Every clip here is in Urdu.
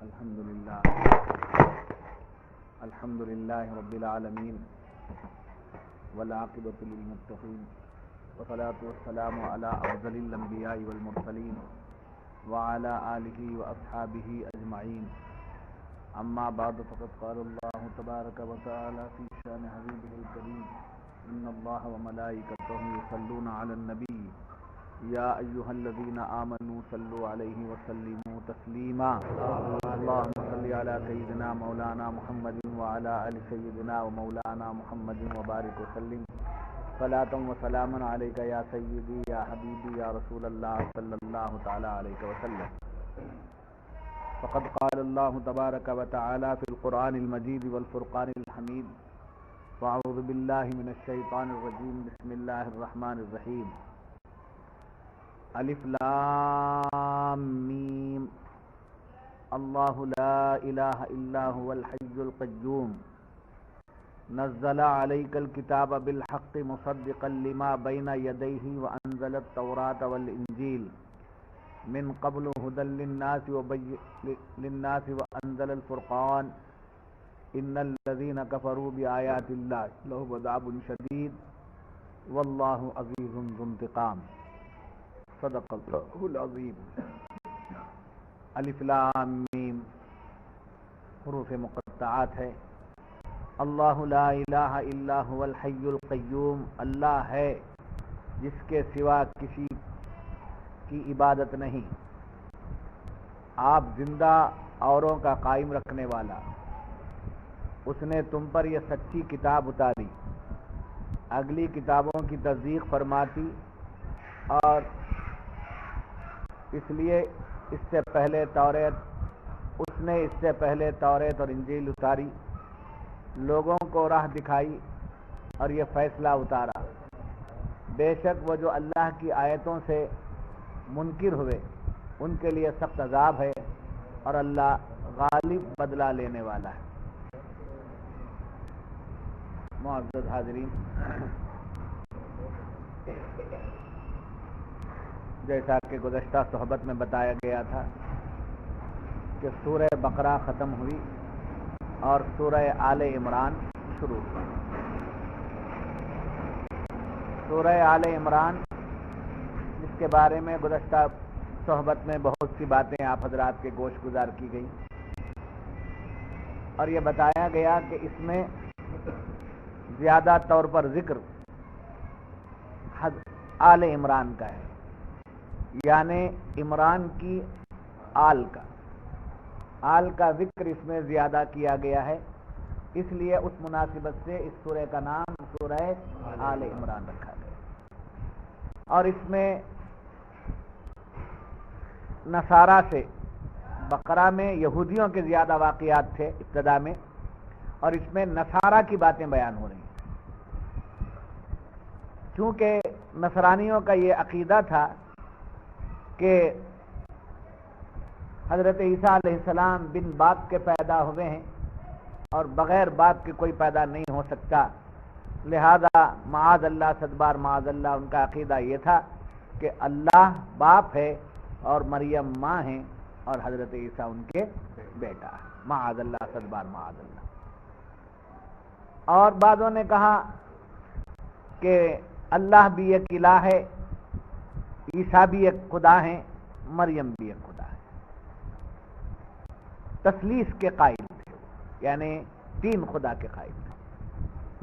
الحمد لله رب العالمين والعاقبة للمتقين والصلاة والسلام على أفضل الأنبياء والمرسلين وعلى آله وأصحابه أجمعين. أما بعد فقد قال الله تبارك وتعالى في شأن حبيبه الكريم: إن الله وملائكته يصلون على النبي يا أيها الذين آمنوا صلوا عليه وسلموا تسليما. اللهم صل على سيدنا مولانا محمد وعلى آل سيدنا ومولانا محمد وبارك وسلم صلاة وسلام عليك يا سيدي يا حبيبي يا رسول الله صلى الله تعالى عليه وسلم. فقد قال الله تبارك وتعالى في القرآن المجيد والفرقان الحميد: فأعوذ بالله من الشيطان الرجيم بسم الله الرحمن الرحيم. الف لام میم اللہ لا الہ الا هو الحی القیوم نزل علیک الکتاب بالحق مصدقا لما بین یدیہ وانزل التوراۃ والانجیل من قبل هدى للناس وانزل الفرقان ان الذین کفروا بآیات اللہ لهم عذاب شدید واللہ عزیز ذو انتقام. صدق اللہ العظیم. الف لام میم حروف مقطعات ہے. اللہ لا الہ الا هو الحی القیوم، اللہ ہے جس کے سوا کسی کی عبادت نہیں، آپ زندہ اوروں کا قائم رکھنے والا. اس نے تم پر یہ سچی کتاب اتاری، اگلی کتابوں کی تصدیق فرماتی، اور اس لیے اس سے پہلے توریت اور انجیل اتاری، لوگوں کو راہ دکھائی اور یہ فیصلہ اتارا: بے شک وہ جو اللہ کی آیتوں سے منکر ہوئے ان کے لیے سخت عذاب ہے، اور اللہ غالب بدلہ لینے والا ہے. معزز حاضرین، جیسا کہ گزشتہ صحبت میں بتایا گیا تھا کہ سورہ بقرہ ختم ہوئی اور سورہ آل عمران شروع ہوئی. سورہ آل عمران، جس کے بارے میں گزشتہ صحبت میں بہت سی باتیں آپ حضرات کے گوش گزار کی گئی، اور یہ بتایا گیا کہ اس میں زیادہ طور پر ذکر آل عمران کا ہے، یعنی عمران کی آل کا ذکر اس میں زیادہ کیا گیا ہے. اس لیے اس مناسبت سے اس سورہ کا نام سورہ آل عمران رکھا گیا. اور اس میں نصارہ سے، بقرہ میں یہودیوں کے زیادہ واقعات تھے ابتدا میں، اور اس میں نصارہ کی باتیں بیان ہو رہی ہیں، چونکہ نصرانیوں کا یہ عقیدہ تھا کہ حضرت عیسیٰ علیہ السلام بن باپ کے پیدا ہوئے ہیں اور بغیر باپ کے کوئی پیدا نہیں ہو سکتا. لہذا معاذ اللہ، صدبار معاذ اللہ، ان کا عقیدہ یہ تھا کہ اللہ باپ ہے اور مریم ماں ہیں اور حضرت عیسیٰ ان کے بیٹا ہے. معاذ اللہ، صدبار معاذ اللہ. اور بعضوں نے کہا کہ اللہ بھی ایک الہ ہے، عیسیٰ بھی ایک خدا ہیں، مریم بھی ایک خدا ہے. تثلیث کے قائل تھے، یعنی تین خدا کے قائل تھے.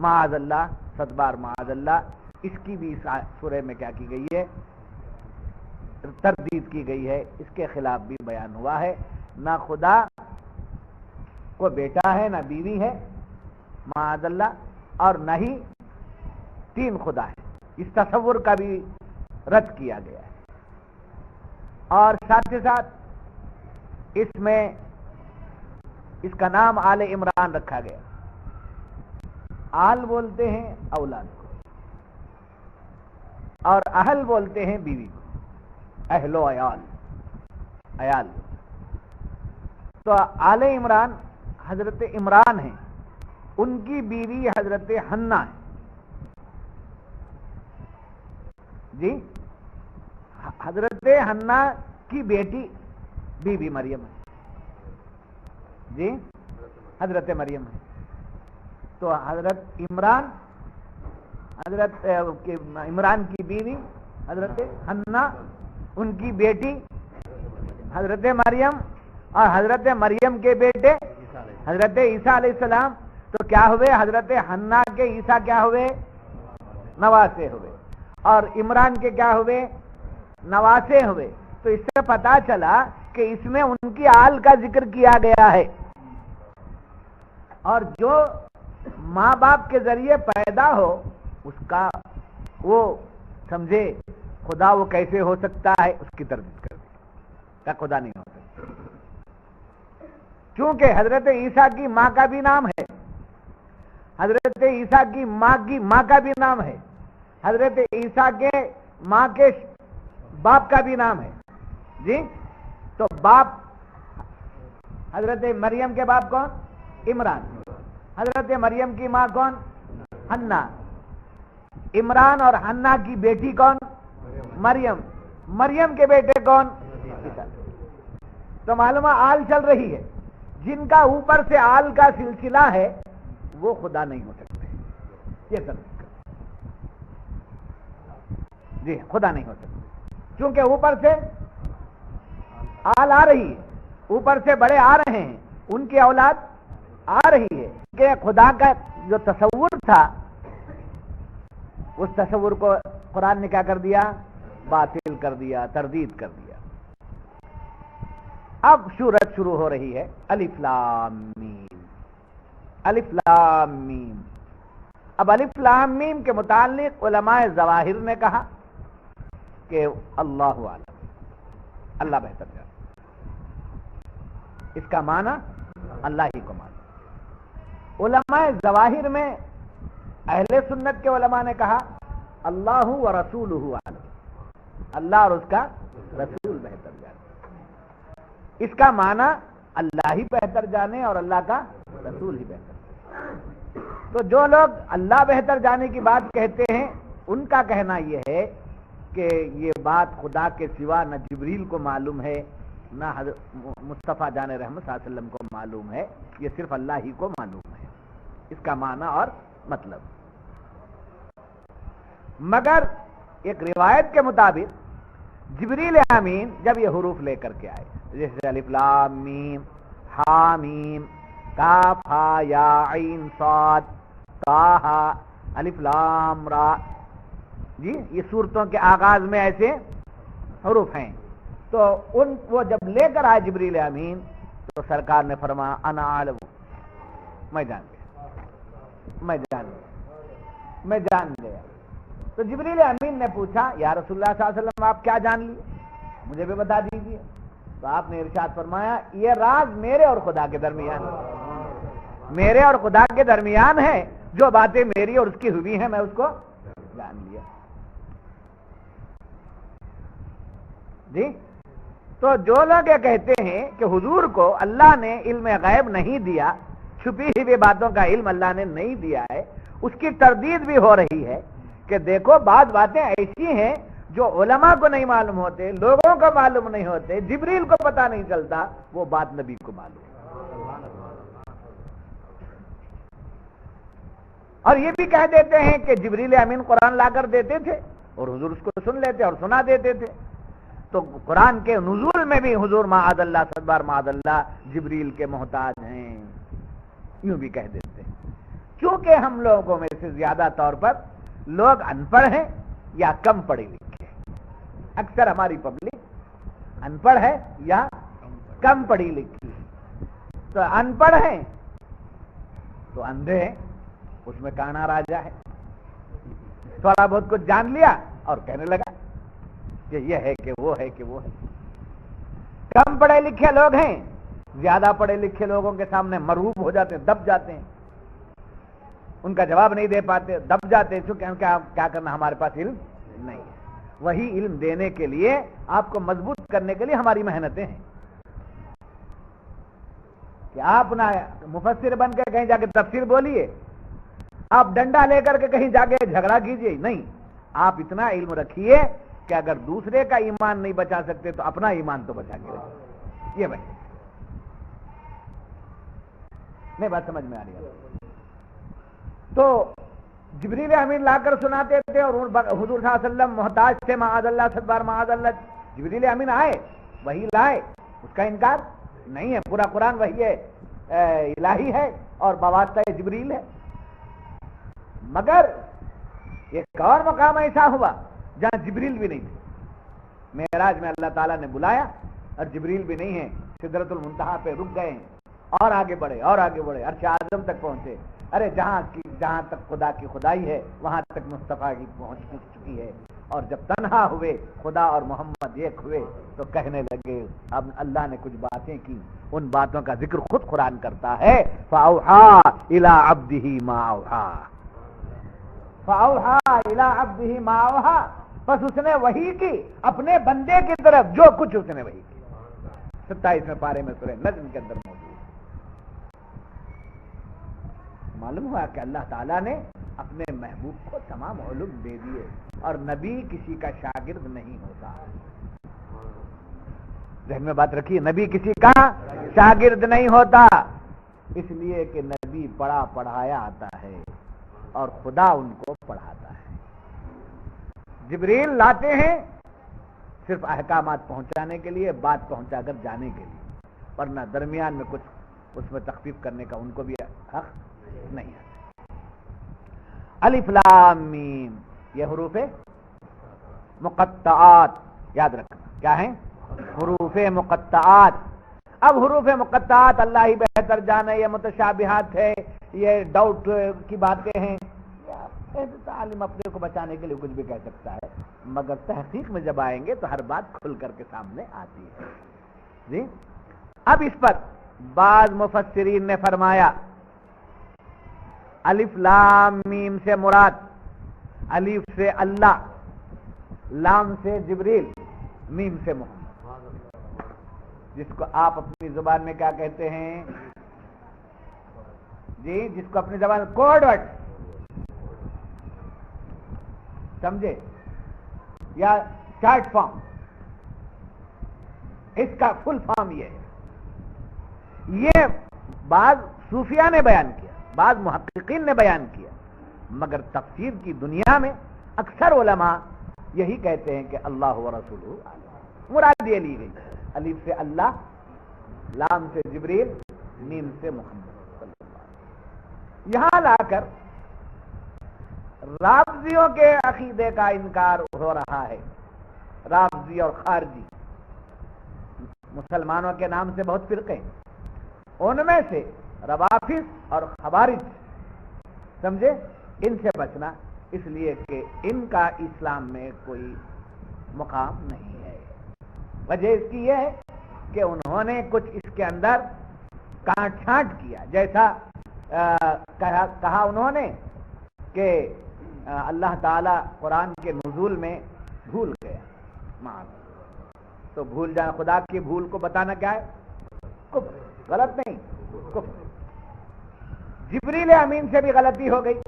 معاذ اللہ، صدبار معاذ اللہ. اس کی بھی اس سورہ میں کیا کی گئی ہے؟ تردید کی گئی ہے. اس کے خلاف بھی بیان ہوا ہے. نہ خدا کو بیٹا ہے، نہ بیوی ہے، معاذ اللہ، اور نہ ہی تین خدا ہے. اس تصور کا بھی رد کیا گیا ہے. اور ساتھ ہی ساتھ اس میں اس کا نام آل عمران رکھا گیا. آل بولتے ہیں اولاد کو، اور اہل بولتے ہیں بیوی کو، اہل و عیال. تو آل عمران حضرت عمران ہیں، ان کی بیوی حضرت حنہ ہے. جی، حضرت حنہ کی بیٹی بی بی مریم ہے. جی حضرت مریم ہے. تو حضرت عمران کی بیوی حضرت حنا، ان کی بیٹی حضرت مریم، اور حضرت مریم کے بیٹے حضرت عیسیٰ علیہ السلام. تو کیا ہوئے؟ حضرت حنا کے عیسیٰ کیا ہوئے؟ نواسے ہوئے. اور عمران کے کیا ہوئے؟ نواسے ہوئے. تو اس سے پتا چلا کہ اس میں ان کی آل کا ذکر کیا گیا ہے. اور جو ماں باپ کے ذریعے پیدا ہو اس کا وہ سمجھے خدا وہ کیسے ہو سکتا ہے، اس کی تردید کر دی کہ خدا نہیں ہو سکتا. چونکہ حضرت عیسیٰ کی ماں کا بھی نام ہے، حضرت عیسیٰ کی ماں کا بھی نام ہے، حضرت عیسیٰ کے ماں کے باپ کا بھی نام ہے. جی تو باپ حضرت مریم کے باپ کون؟ عمران. حضرت مریم کی ماں کون؟ حنا. عمران اور حنا کی بیٹی کون؟ مریم. مریم کے بیٹے کون؟ عیسیٰ. تو معلومہ آل چل رہی ہے. جن کا اوپر سے آل کا سلسلہ ہے وہ خدا نہیں ہو سکتے. یہ سب جی خدا نہیں ہو سکتے، کیونکہ اوپر سے آل آ رہی ہے، اوپر سے بڑے آ رہے ہیں، ان کی اولاد آ رہی ہے. کہ خدا کا جو تصور تھا اس تصور کو قرآن نے کیا کر دیا؟ باطل کر دیا، تردید کر دیا. اب سورت شروع ہو رہی ہے. الف لام میم، الف لام میم. اب الف لام میم کے متعلق علماء ظواہر نے کہا کہ اللہ عالم، اللہ بہتر جانتا. اس کا معنی اللہ ہی کو معلوم. علماء ظواہر میں اہل سنت کے علماء نے کہا اللہ و رسولہ عالم، اللہ اور اس کا رسول بہتر جانے. اس کا معنی اللہ ہی بہتر جانے اور اللہ کا رسول ہی بہتر جانے. تو جو لوگ اللہ بہتر جانے کی بات کہتے ہیں ان کا کہنا یہ ہے کہ یہ بات خدا کے سوا نہ جبریل کو معلوم ہے نہ مصطفیٰ جان رحمت صلی اللہ علیہ وسلم کو معلوم ہے، یہ صرف اللہ ہی کو معلوم ہے. اس کا معنی اور مطلب. مگر ایک روایت کے مطابق جبریل امین جب یہ حروف لے کر کے آئے، جیسے الف لام میم، ہا میم، کاف ہا یا عین صاد، طٰ الف لام را، جی یہ سورتوں کے آغاز میں ایسے حروف ہیں. تو وہ جب لے کر آئے جبریل امین تو سرکار نے فرمایا انا عالم، میں جان گیا، میں جان گیا. تو جبریل امین نے پوچھا یا رسول اللہ صلی اللہ علیہ وسلم آپ کیا جان لیے، مجھے بھی بتا دیجیے. تو آپ نے ارشاد فرمایا یہ راز میرے اور خدا کے درمیان ہے، میرے اور خدا کے درمیان ہے. جو باتیں میری اور اس کی ہوئی ہیں میں اس کو جان لیا. جی تو جو لوگ یہ کہتے ہیں کہ حضور کو اللہ نے علم غیب نہیں دیا، چھپی ہوئی باتوں کا علم اللہ نے نہیں دیا ہے، اس کی تردید بھی ہو رہی ہے کہ دیکھو بعض باتیں ایسی ہیں جو علماء کو نہیں معلوم ہوتے، لوگوں کو معلوم نہیں ہوتے، جبریل کو پتہ نہیں چلتا، وہ بات نبی کو معلوم. اور یہ بھی کہہ دیتے ہیں کہ جبریل امین قرآن لا کر دیتے تھے اور حضور اس کو سن لیتے اور سنا دیتے تھے. تو قرآن کے نزول میں بھی حضور معاذ اللہ، صدبار معاذ اللہ، جبریل کے محتاج ہیں، یوں بھی کہہ دیتے ہیں. چونکہ ہم لوگوں میں سے زیادہ طور پر لوگ ان پڑھ ہیں یا کم پڑھے لکھے ہیں. اکثر ہماری پبلک ان پڑھ ہے یا کم پڑھی لکھی ہے. تو ان پڑھ ہیں تو اندھے ہیں، اس میں کانا راجا ہے، تھوڑا بہت کچھ جان لیا اور کہنے لگا کہ یہ ہے کہ وہ ہے کہ وہ ہے. کم پڑھے لکھے لوگ ہیں، زیادہ پڑھے لکھے لوگوں کے سامنے مرعوب ہو جاتے ہیں، دب جاتے ہیں، ان کا جواب نہیں دے پاتے، دب جاتے ہیں. چونکہ کیا کرنا، ہمارے پاس علم نہیں ہے. وہی علم دینے کے لیے، آپ کو مضبوط کرنے کے لیے ہماری محنتیں ہیں کہ آپ نہ مفسر بن کے کہیں جا کے تفسیر بولیے، آپ ڈنڈا لے کر کے کہیں جا کے جھگڑا کیجیے. نہیں، آپ اتنا علم رکھیے کہ اگر دوسرے کا ایمان نہیں بچا سکتے تو اپنا ایمان تو بچا کے رکھیے. یہ بھائی نہیں بات سمجھ میں آ رہی ہے؟ تو جبریل امین لا کر سناتے تھے اور حضور صلی اللہ علیہ وسلم محتاج تھے، معاذ اللہ، صدبار معاذ اللہ. جبریل امین آئے، وہی لائے، اس کا انکار نہیں ہے. پورا قرآن وحی الہی ہے اور بواسطہ جبریل ہے. مگر ایک اور مقام ایسا ہوا جہاں جبریل بھی نہیں تھے. معراج میں اللہ تعالیٰ نے بلایا اور جبریل بھی نہیں ہے، سدرۃ المنتہا پہ رک گئے اور آگے بڑھے اور آگے بڑھے، عرش اعظم تک پہنچے. ارے جہاں تک خدا کی خدائی ہے وہاں تک مصطفیٰ کی پہنچ چکی ہے. اور جب تنہا ہوئے، خدا اور محمد ایک ہوئے، تو کہنے لگے. اب اللہ نے کچھ باتیں کی، ان باتوں کا ذکر خود قرآن کرتا ہے. فَأَوْحَىٰ إِلَىٰ عَبْدِهِ مَا أَوْحَىٰ، فَأَوْحَىٰ إِلَىٰ عَبْدِهِ مَا أَوْحَىٰ. بس اس نے وحی کی اپنے بندے کی طرف جو کچھ اس نے وحی کی. 27ویں پارے میں سورہ نجم کے اندر موجود. معلوم ہوا کہ اللہ تعالیٰ نے اپنے محبوب کو تمام علوم دے دیے، اور نبی کسی کا شاگرد نہیں ہوتا. ذہن میں بات رکھیے، نبی کسی کا شاگرد نہیں ہوتا، اس لیے کہ نبی پڑھا پڑھایا آتا ہے اور خدا ان کو پڑھاتا ہے. جبریل لاتے ہیں صرف احکامات پہنچانے کے لیے، بات پہنچا کر جانے کے لیے، ورنہ درمیان میں کچھ اس میں تخفیف کرنے کا ان کو بھی حق نہیں ہے. الف لام میم، یہ حروف مقطعات یاد رکھنا. کیا ہیں؟ حروف مقطعات. اب حروف مقطعات اللہ ہی بہتر جانے، یہ متشابہات ہے، یہ ڈاؤٹ کی باتیں ہیں. عالم اپنے کو بچانے کے لیے کچھ بھی کہہ سکتا ہے، مگر تحقیق میں جب آئیں گے تو ہر بات کھل کر کے سامنے آتی ہے. جی اب اس پر بعض مفسرین نے فرمایا الف لام میم سے مراد الف سے اللہ، لام سے جبریل، میم سے محمد، جس کو آپ اپنی زبان میں کیا کہتے ہیں جی، جس کو اپنی زبان کوڈ ورڈ سمجھے یا شارٹ فارم، اس کا فل فارم یہ ہے. یہ بعض صوفیہ نے بیان کیا، بعض محققین نے بیان کیا، مگر تفسیر کی دنیا میں اکثر علماء یہی کہتے ہیں کہ اللہ و رسولہ عالم. مراد یہ لی گئی الف سے اللہ، لام سے جبریل، میم سے محمد صلی اللہ علیہ وسلم. یہاں لا کر رافضیوں کے عقیدے کا انکار ہو رہا ہے. رافضی اور خارجی مسلمانوں کے نام سے بہت فرقے ہیں، ان میں سے روافض اور خوارج، سمجھے، ان سے بچنا، اس لیے کہ ان کا اسلام میں کوئی مقام نہیں ہے. وجہ اس کی یہ ہے کہ انہوں نے کچھ اس کے اندر کاٹ چھانٹ کیا. جیسا کہا انہوں نے کہ اللہ تعالی قرآن کے نزول میں بھول گیا. تو بھول جانا، خدا کی بھول کو بتانا کیا ہے؟ کفر. غلط نہیں، کفر. جبریل امین سے بھی غلطی ہو گئی،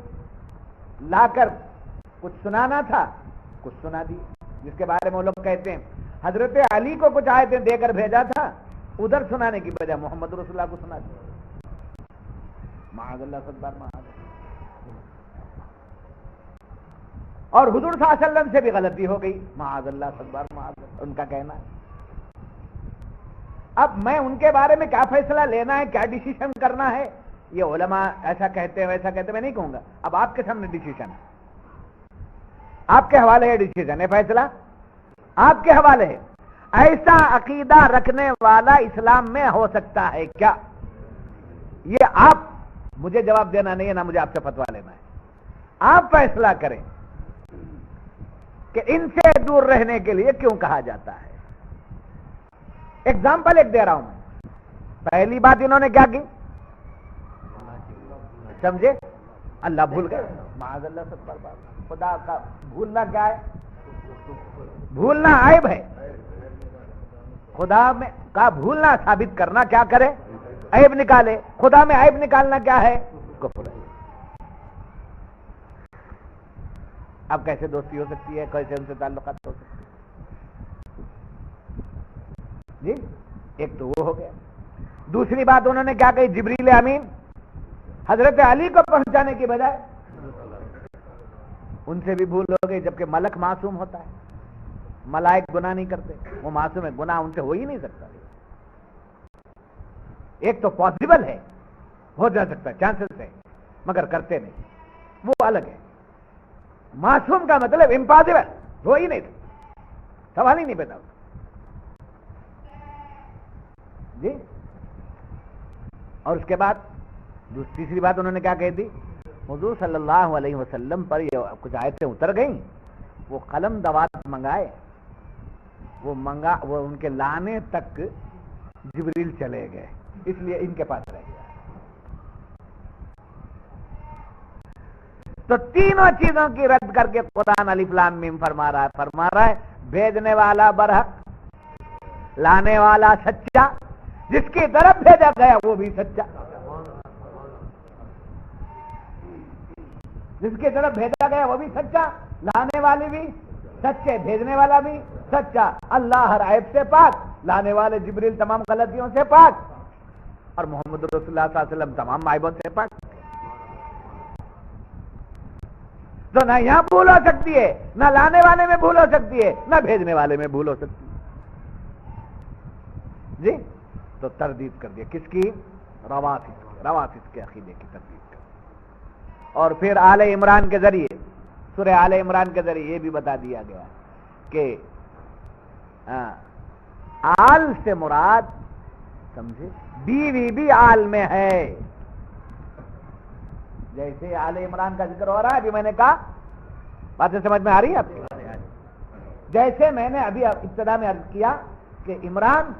لا کر کچھ سنانا تھا، کچھ سنا دی، جس کے بارے میں وہ لوگ کہتے ہیں حضرت علی کو کچھ آیتیں دے کر بھیجا تھا، ادھر سنانے کی بجائے محمد رسول اللہ کو سنا دی. معاذ اللہ، صدبار معاذ اللہ. اور حضور صلی اللہ علیہ وسلم سے بھی غلطی ہو گئی، معاذ اللہ، صدبار معاذ اللہ، ان کا کہنا ہے. اب میں ان کے بارے میں کیا فیصلہ لینا ہے، کیا ڈیسیشن کرنا ہے، یہ علماء ایسا کہتے ہیں ویسا کہتے ہیں، میں نہیں کہوں گا. اب آپ کے سامنے ڈیسیشن ہے، آپ کے حوالے ہے ڈیسیشن ہے، فیصلہ آپ کے حوالے ہے. ایسا عقیدہ رکھنے والا اسلام میں ہو سکتا ہے کیا؟ یہ آپ مجھے جواب دینا نہیں ہے، نہ مجھے آپ سے فتویٰ لینا ہے. آپ فیصلہ کریں کہ ان سے دور رہنے کے لیے کیوں کہا جاتا ہے. ایگزامپل ایک دے رہا ہوں میں. پہلی بات انہوں نے کیا کی، سمجھے، اللہ بھول گئے. معاذ اللہ، سب پر بات. خدا کا بھولنا کیا ہے؟ بھولنا عیب ہے. خدا میں کا بھولنا ثابت کرنا کیا کرے؟ عیب نکالے. خدا میں عیب نکالنا کیا ہے؟ کفر ہے. اب کیسے دوستی ہو سکتی ہے، کیسے ان سے تعلقات ہو سکتے ہیں؟ جی ایک تو وہ ہو گیا. دوسری بات انہوں نے کیا کہی، جبریل امین حضرت علی کو پہنچانے کی بجائے ان سے بھی بھول ہو گئی، جبکہ ملک معصوم ہوتا ہے، ملائک گناہ نہیں کرتے، وہ معصوم ہے، گناہ ان سے ہو ہی نہیں سکتا۔ ایک تو پاسبل ہے، ہو جا سکتا ہے، چانسز ہے، مگر کرتے نہیں، وہ الگ ہے۔ معصوم کا مطلب امپاسبل، ہو ہی نہیں سکتا، سوال ہی نہیں پیدا ہوتا۔ جی، اور اس کے بعد تیسری بات انہوں نے کیا کہہ دی؟ حضور صلی اللہ علیہ وسلم پر یہ کچھ آیتیں اتر گئیں، وہ قلم دوات منگائے، وہ ان کے لانے تک جبریل چلے گئے، اس لیے ان کے پاس رہ گیا۔ تو تینوں چیزوں کی رد کر کے قرآن الف لام میم فرما رہا ہے بھیجنے والا برحق، لانے والا سچا، جس کی طرف بھیجا گیا وہ بھی سچا، جس کی طرف بھیجا گیا وہ بھی سچا، لانے والے بھی سچے، بھیجنے والا بھی سچا، اللہ ہر عیب سے پاک، لانے والے جبریل تمام غلطیوں سے پاک، اور محمد رسول اللہ صلی اللہ علیہ وسلم تمام عیبوں سے پاک۔ تو نہ یہاں بھول ہو سکتی ہے، نہ لانے والے میں بھول ہو سکتی ہے، نہ بھیجنے والے میں بھول ہو سکتی ہے۔ جی، تو تردید کر دیا کس کی؟ روافض کے عقیدے کی تردید کر دی۔ اور پھر آل عمران کے ذریعے، سورہ آل عمران کے ذریعے یہ بھی بتا دیا گیا کہ آل سے مراد، سمجھے، بیوی بھی آل میں ہے۔ جیسے آل عمران کا ذکر ہو رہا ہے، ابھی میں نے کہا، باتیں سمجھ میں آ رہی ہے آپ کو؟ جیسے میں نے ابھی ابتدا میں عرض کیا کہ عمران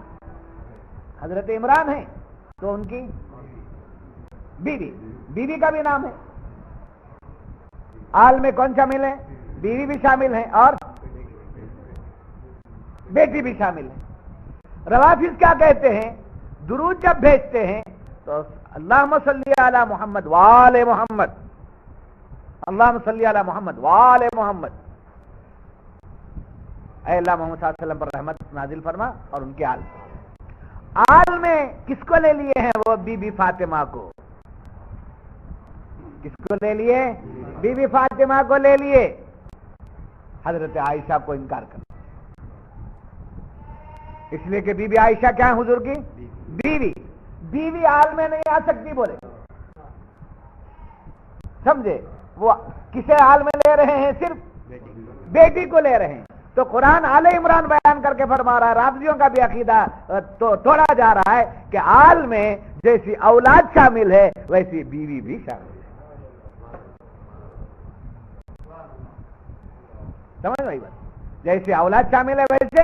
حضرت عمران ہے، تو ان کی بیوی کا بھی نام ہے۔ آل میں کون شامل ہے؟ بیوی بھی شامل ہے اور بیٹی بھی شامل ہے۔ روافض کیا کہتے ہیں؟ درود جب بھیجتے ہیں تو اللہم صلی علی محمد وآل محمد، اللہم صلی علی محمد وآل محمد، اے اللہ محمد صلی اللہ علیہ وسلم پر رحمت نازل فرما، اور ان کے آل میں کس کو لے لیے ہیں؟ وہ بی بی فاطمہ کو۔ کس کو لے لیے؟ بی بی فاطمہ کو لے لیے، حضرت عائشہ کو انکار کر، اس لیے کہ بی بی عائشہ کیا ہے حضور کی بیوی آل میں نہیں آ سکتی، بولے، سمجھے؟ وہ کسے آل میں لے رہے ہیں؟ صرف بیٹی کو لے رہے ہیں۔ تو قرآن آل عمران بیان کر کے فرما رہا ہے، رافضیوں کا بھی عقیدہ توڑا جا رہا ہے کہ آل میں جیسی اولاد شامل ہے ویسی بیوی بھی شامل ہے۔ سمجھ بھائی بات؟ جیسے اولاد شامل ہے ویسے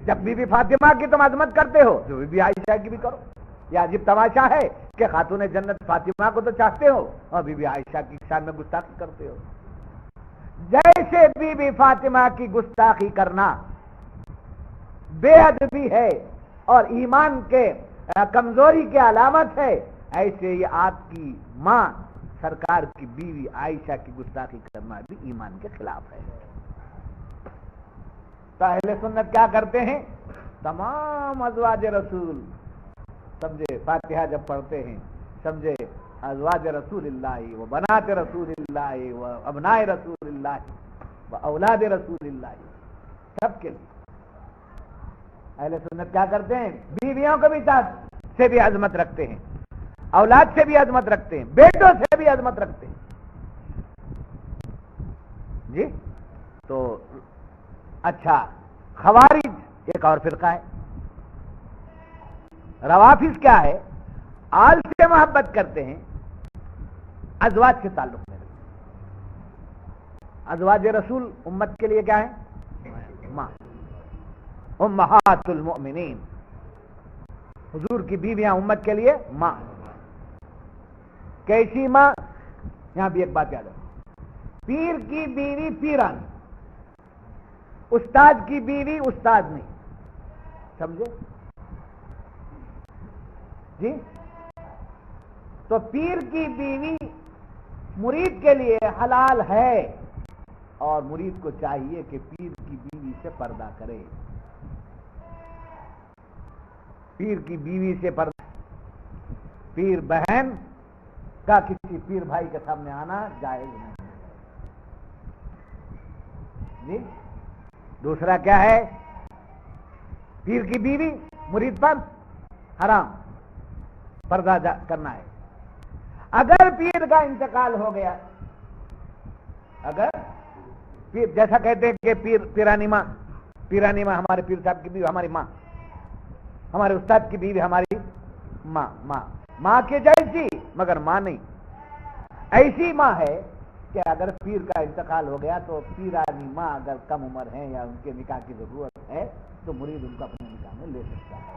جب بی بی فاطمہ کی تم عظمت کرتے ہو تو بی بی عائشہ کی بھی کرو۔ یہ عجیب تماشا ہے کہ خاتون جنت فاطمہ کو تو چاہتے ہو اور بی بی عائشہ کی شان میں گستاخی کرتے ہو۔ جیسے بی بی فاطمہ کی گستاخی کرنا بے ادبی ہے اور ایمان کے کمزوری کی علامت ہے، ایسے ہی آپ کی ماں سرکار کی بیوی عائشہ کی گستاخی کرنا بھی ایمان کے خلاف ہے۔ تو اہل سنت کیا کرتے ہیں؟ تمام ازواج رسول، سمجھے، فاتحہ جب پڑھتے ہیں، سمجھے، ازواج رسول اللہ و بنات رسول اللہ و ابناء رسول اللہ و اولاد رسول اللہ، سب کے لیے اہل سنت کیا کرتے ہیں؟ بیویوں کو بھی سے بھی عظمت رکھتے ہیں، اولاد سے بھی عظمت رکھتے ہیں، بیٹوں سے بھی عظمت رکھتے ہیں۔ جی، تو اچھا، خوارج ایک اور فرقہ ہے۔ روافض کیا ہے؟ آل سے محبت کرتے ہیں، ازواج سے تعلق میں رکھتے ہیں۔ ازواج رسول امت کے لیے کیا ہے؟ ماں، امہات المؤمنین، حضور کی بیویاں امت کے لیے ماں۔ کیسی ماں؟ یہاں بھی ایک بات یاد ہے، پیر کی بیوی پیران، استاد کی بیوی استاد نہیں، سمجھے جی؟ تو پیر کی بیوی مرید کے لیے حلال ہے، اور مرید کو چاہیے کہ پیر کی بیوی سے پردہ کرے، پیر کی بیوی سے پردہ، پیر بہن کا کسی پیر بھائی کے سامنے آنا جائز نہیں جی۔ دوسرا کیا ہے؟ پیر کی بیوی مرید پر حرام، پردہ کرنا ہے۔ اگر پیر کا انتقال ہو گیا، اگر پیر جیسا کہتے ہیں کہ پیرانی ماں ہمارے پیر صاحب کی بیوی ہماری ماں، ہمارے استاد کی بیوی ہماری ماں کے جیسی مگر ماں نہیں، ایسی ماں ہے کہ اگر پیر کا انتقال ہو گیا تو پیرانی ماں اگر کم عمر ہے یا ان کے نکاح کی ضرورت ہے تو مرید ان کو اپنے نکاح میں لے سکتا ہے۔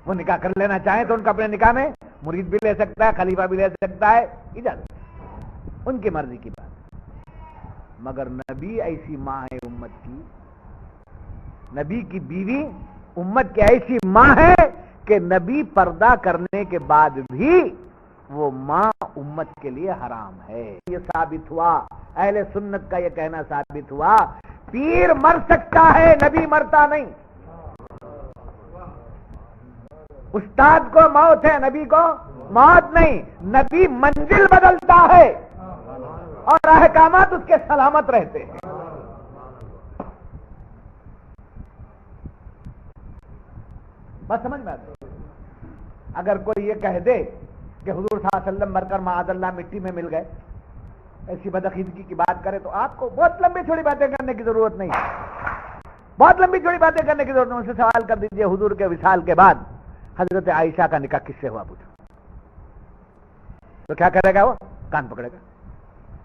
وہ نکاح کر لینا چاہیں تو ان کو اپنے نکاح میں مرید بھی لے سکتا ہے، خلیفہ بھی لے سکتا ہے، اجازت ان کی مرضی کی بات۔ مگر نبی ایسی ماں ہے امت کی، نبی کی بیوی امت کی ایسی ماں ہے کہ نبی پردہ کرنے کے بعد بھی وہ ماں امت کے لیے حرام ہے۔ یہ ثابت ہوا، اہل سنت کا یہ کہنا ثابت ہوا، پیر مر سکتا ہے، نبی مرتا نہیں۔ استاد کو موت ہے، نبی کو موت نہیں۔ نبی منزل بدلتا ہے اور احکامات اس کے سلامت رہتے ہیں۔ بس سمجھ میں آتا ہے؟ اگر کوئی یہ کہہ دے کہ حضور صلی اللہ علیہ وسلم مر کر معاذ اللہ مٹی میں مل گئے، ایسی بدعقیدگی کی بات کرے تو آپ کو بہت لمبی چھوڑی باتیں کرنے کی ضرورت نہیں، بہت لمبی چھوڑی باتیں کرنے کی ضرورت نہیں۔ ان سے سوال کر دیجئے حضور کے وصال کے بعد حضرت عائشہ کا نکاح کس سے ہوا پوچھو تو کیا کرے گا؟ وہ کان پکڑے گا،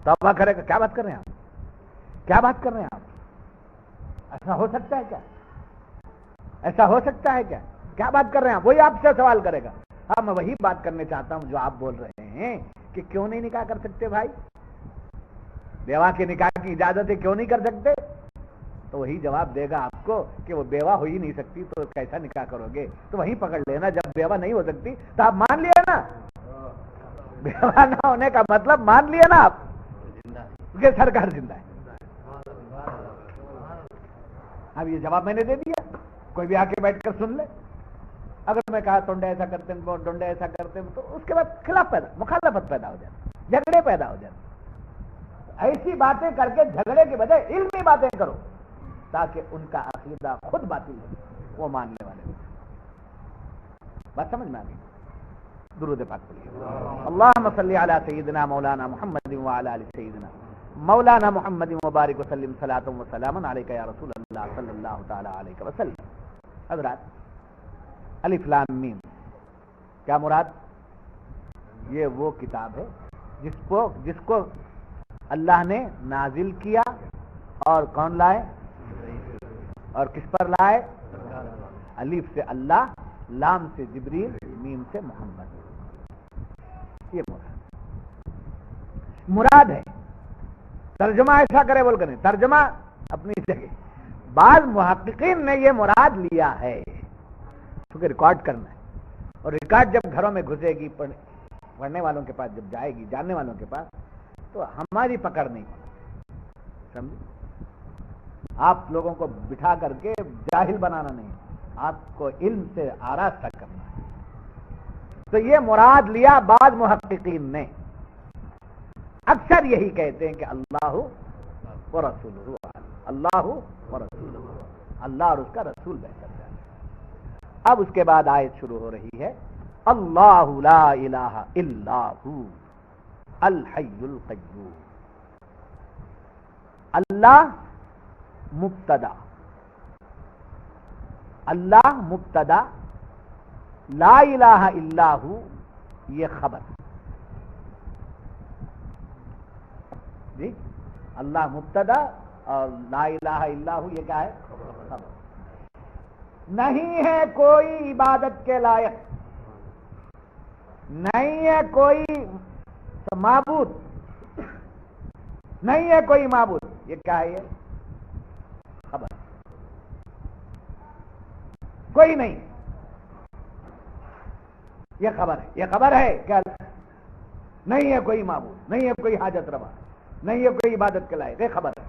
توبہ کرے گا۔ کیا بات کر رہے ہیں آپ؟ کیا بات کر رہے ہیں آپ؟ ایسا ہو سکتا ہے کیا؟ ایسا ہو سکتا ہے کیا؟ کیا بات کر رہے ہیں آپ؟ وہی آپ سے سوال کرے گا۔ ہاں میں وہی بات کرنے چاہتا ہوں جو آپ بول رہے ہیں کہ کیوں نہیں نکاح کر سکتے بھائی؟ بیوہ کے نکاح کی اجازت ہے، کیوں نہیں کر سکتے؟ تو وہی جواب دے گا آپ کو کہ وہ بیوہ ہو ہی نہیں سکتی تو کیسا نکاح کرو گے؟ تو وہیں پکڑ لینا، جب بیوہ نہیں ہو سکتی تو آپ مان لیے نا، بیوہ نہ ہونے کا مطلب مان لیے نا آپ کہ سرکار زندہ ہے۔ اب یہ جواب میں نے دے دیا، کوئی بھی آ کے بیٹھ کر سن لے۔ اگر میں کہا ٹونڈے ایسا کرتے ہیں، ٹونڈے ایسا کرتے ہیں، تو اس کے بعد مخالفت پیدا ہو جاتی، جھگڑے پیدا ہو جاتے۔ ایسی باتیں کر کے جھگڑے کے بجائے علمی باتیں کرو تاکہ ان کا عقیدہ خود باطل ہو، وہ ماننے والے ہو۔ بات سمجھ میں آ گئی؟ درود پاک پڑھیے۔ اللہم صلی علی سیدنا مولانا محمد وعلی آل سیدنا مولانا محمد مبارک وسلم صلاۃ و سلام علیک یا رسول اللہ صلی اللہ تعالی علیہ وسلم۔ حضرات، الف لام میم کیا مراد؟ یہ وہ کتاب ہے جس کو اللہ نے نازل کیا، اور کون لائے؟ اور کس پر لائے؟ الف سے اللہ، لام سے جبریل، میم سے محمد۔ یہ مراد ہے۔ ترجمہ ایسا کرے بول کر نہیں، ترجمہ اپنی جگہ۔ بعض محققین نے یہ مراد لیا ہے کیونکہ ریکارڈ کرنا ہے، اور ریکارڈ جب گھروں میں گھسے گی، پڑھنے والوں کے پاس جب جائے گی، جاننے والوں کے پاس، تو ہماری پکڑ نہیں سمجھے؟ آپ لوگوں کو بٹھا کر کے جاہل بنانا نہیں، آپ کو علم سے آراستہ کرنا ہے۔ تو یہ مراد لیا بعض محققین نے۔ اکثر یہی کہتے ہیں کہ اللہ و رسولہ، اللہ و رسولہ، اللہ اور اس کا رسول بہتر ہے۔ اب اس کے بعد آیت شروع ہو رہی ہے، اللہ لا الہ الا ہو الحی القیوم۔ اللہ مبتدا، اللہ مبتدا، لا الہ الا ہو یہ خبر جی۔ اللہ مبتدا اور لا الہ الا ہو یہ کیا ہے؟ خبر۔ نہیں ہے کوئی عبادت کے لائق، نہیں ہے کوئی معبود، نہیں ہے کوئی معبود، یہ کیا ہے؟ یہ خبر، کوئی نہیں، یہ خبر ہے۔ یہ خبر ہے کہ نہیں ہے کوئی معبود، نہیں ہے کوئی حاجت روا، نہیں ہے کوئی عبادت کے لائق، یہ خبر ہے۔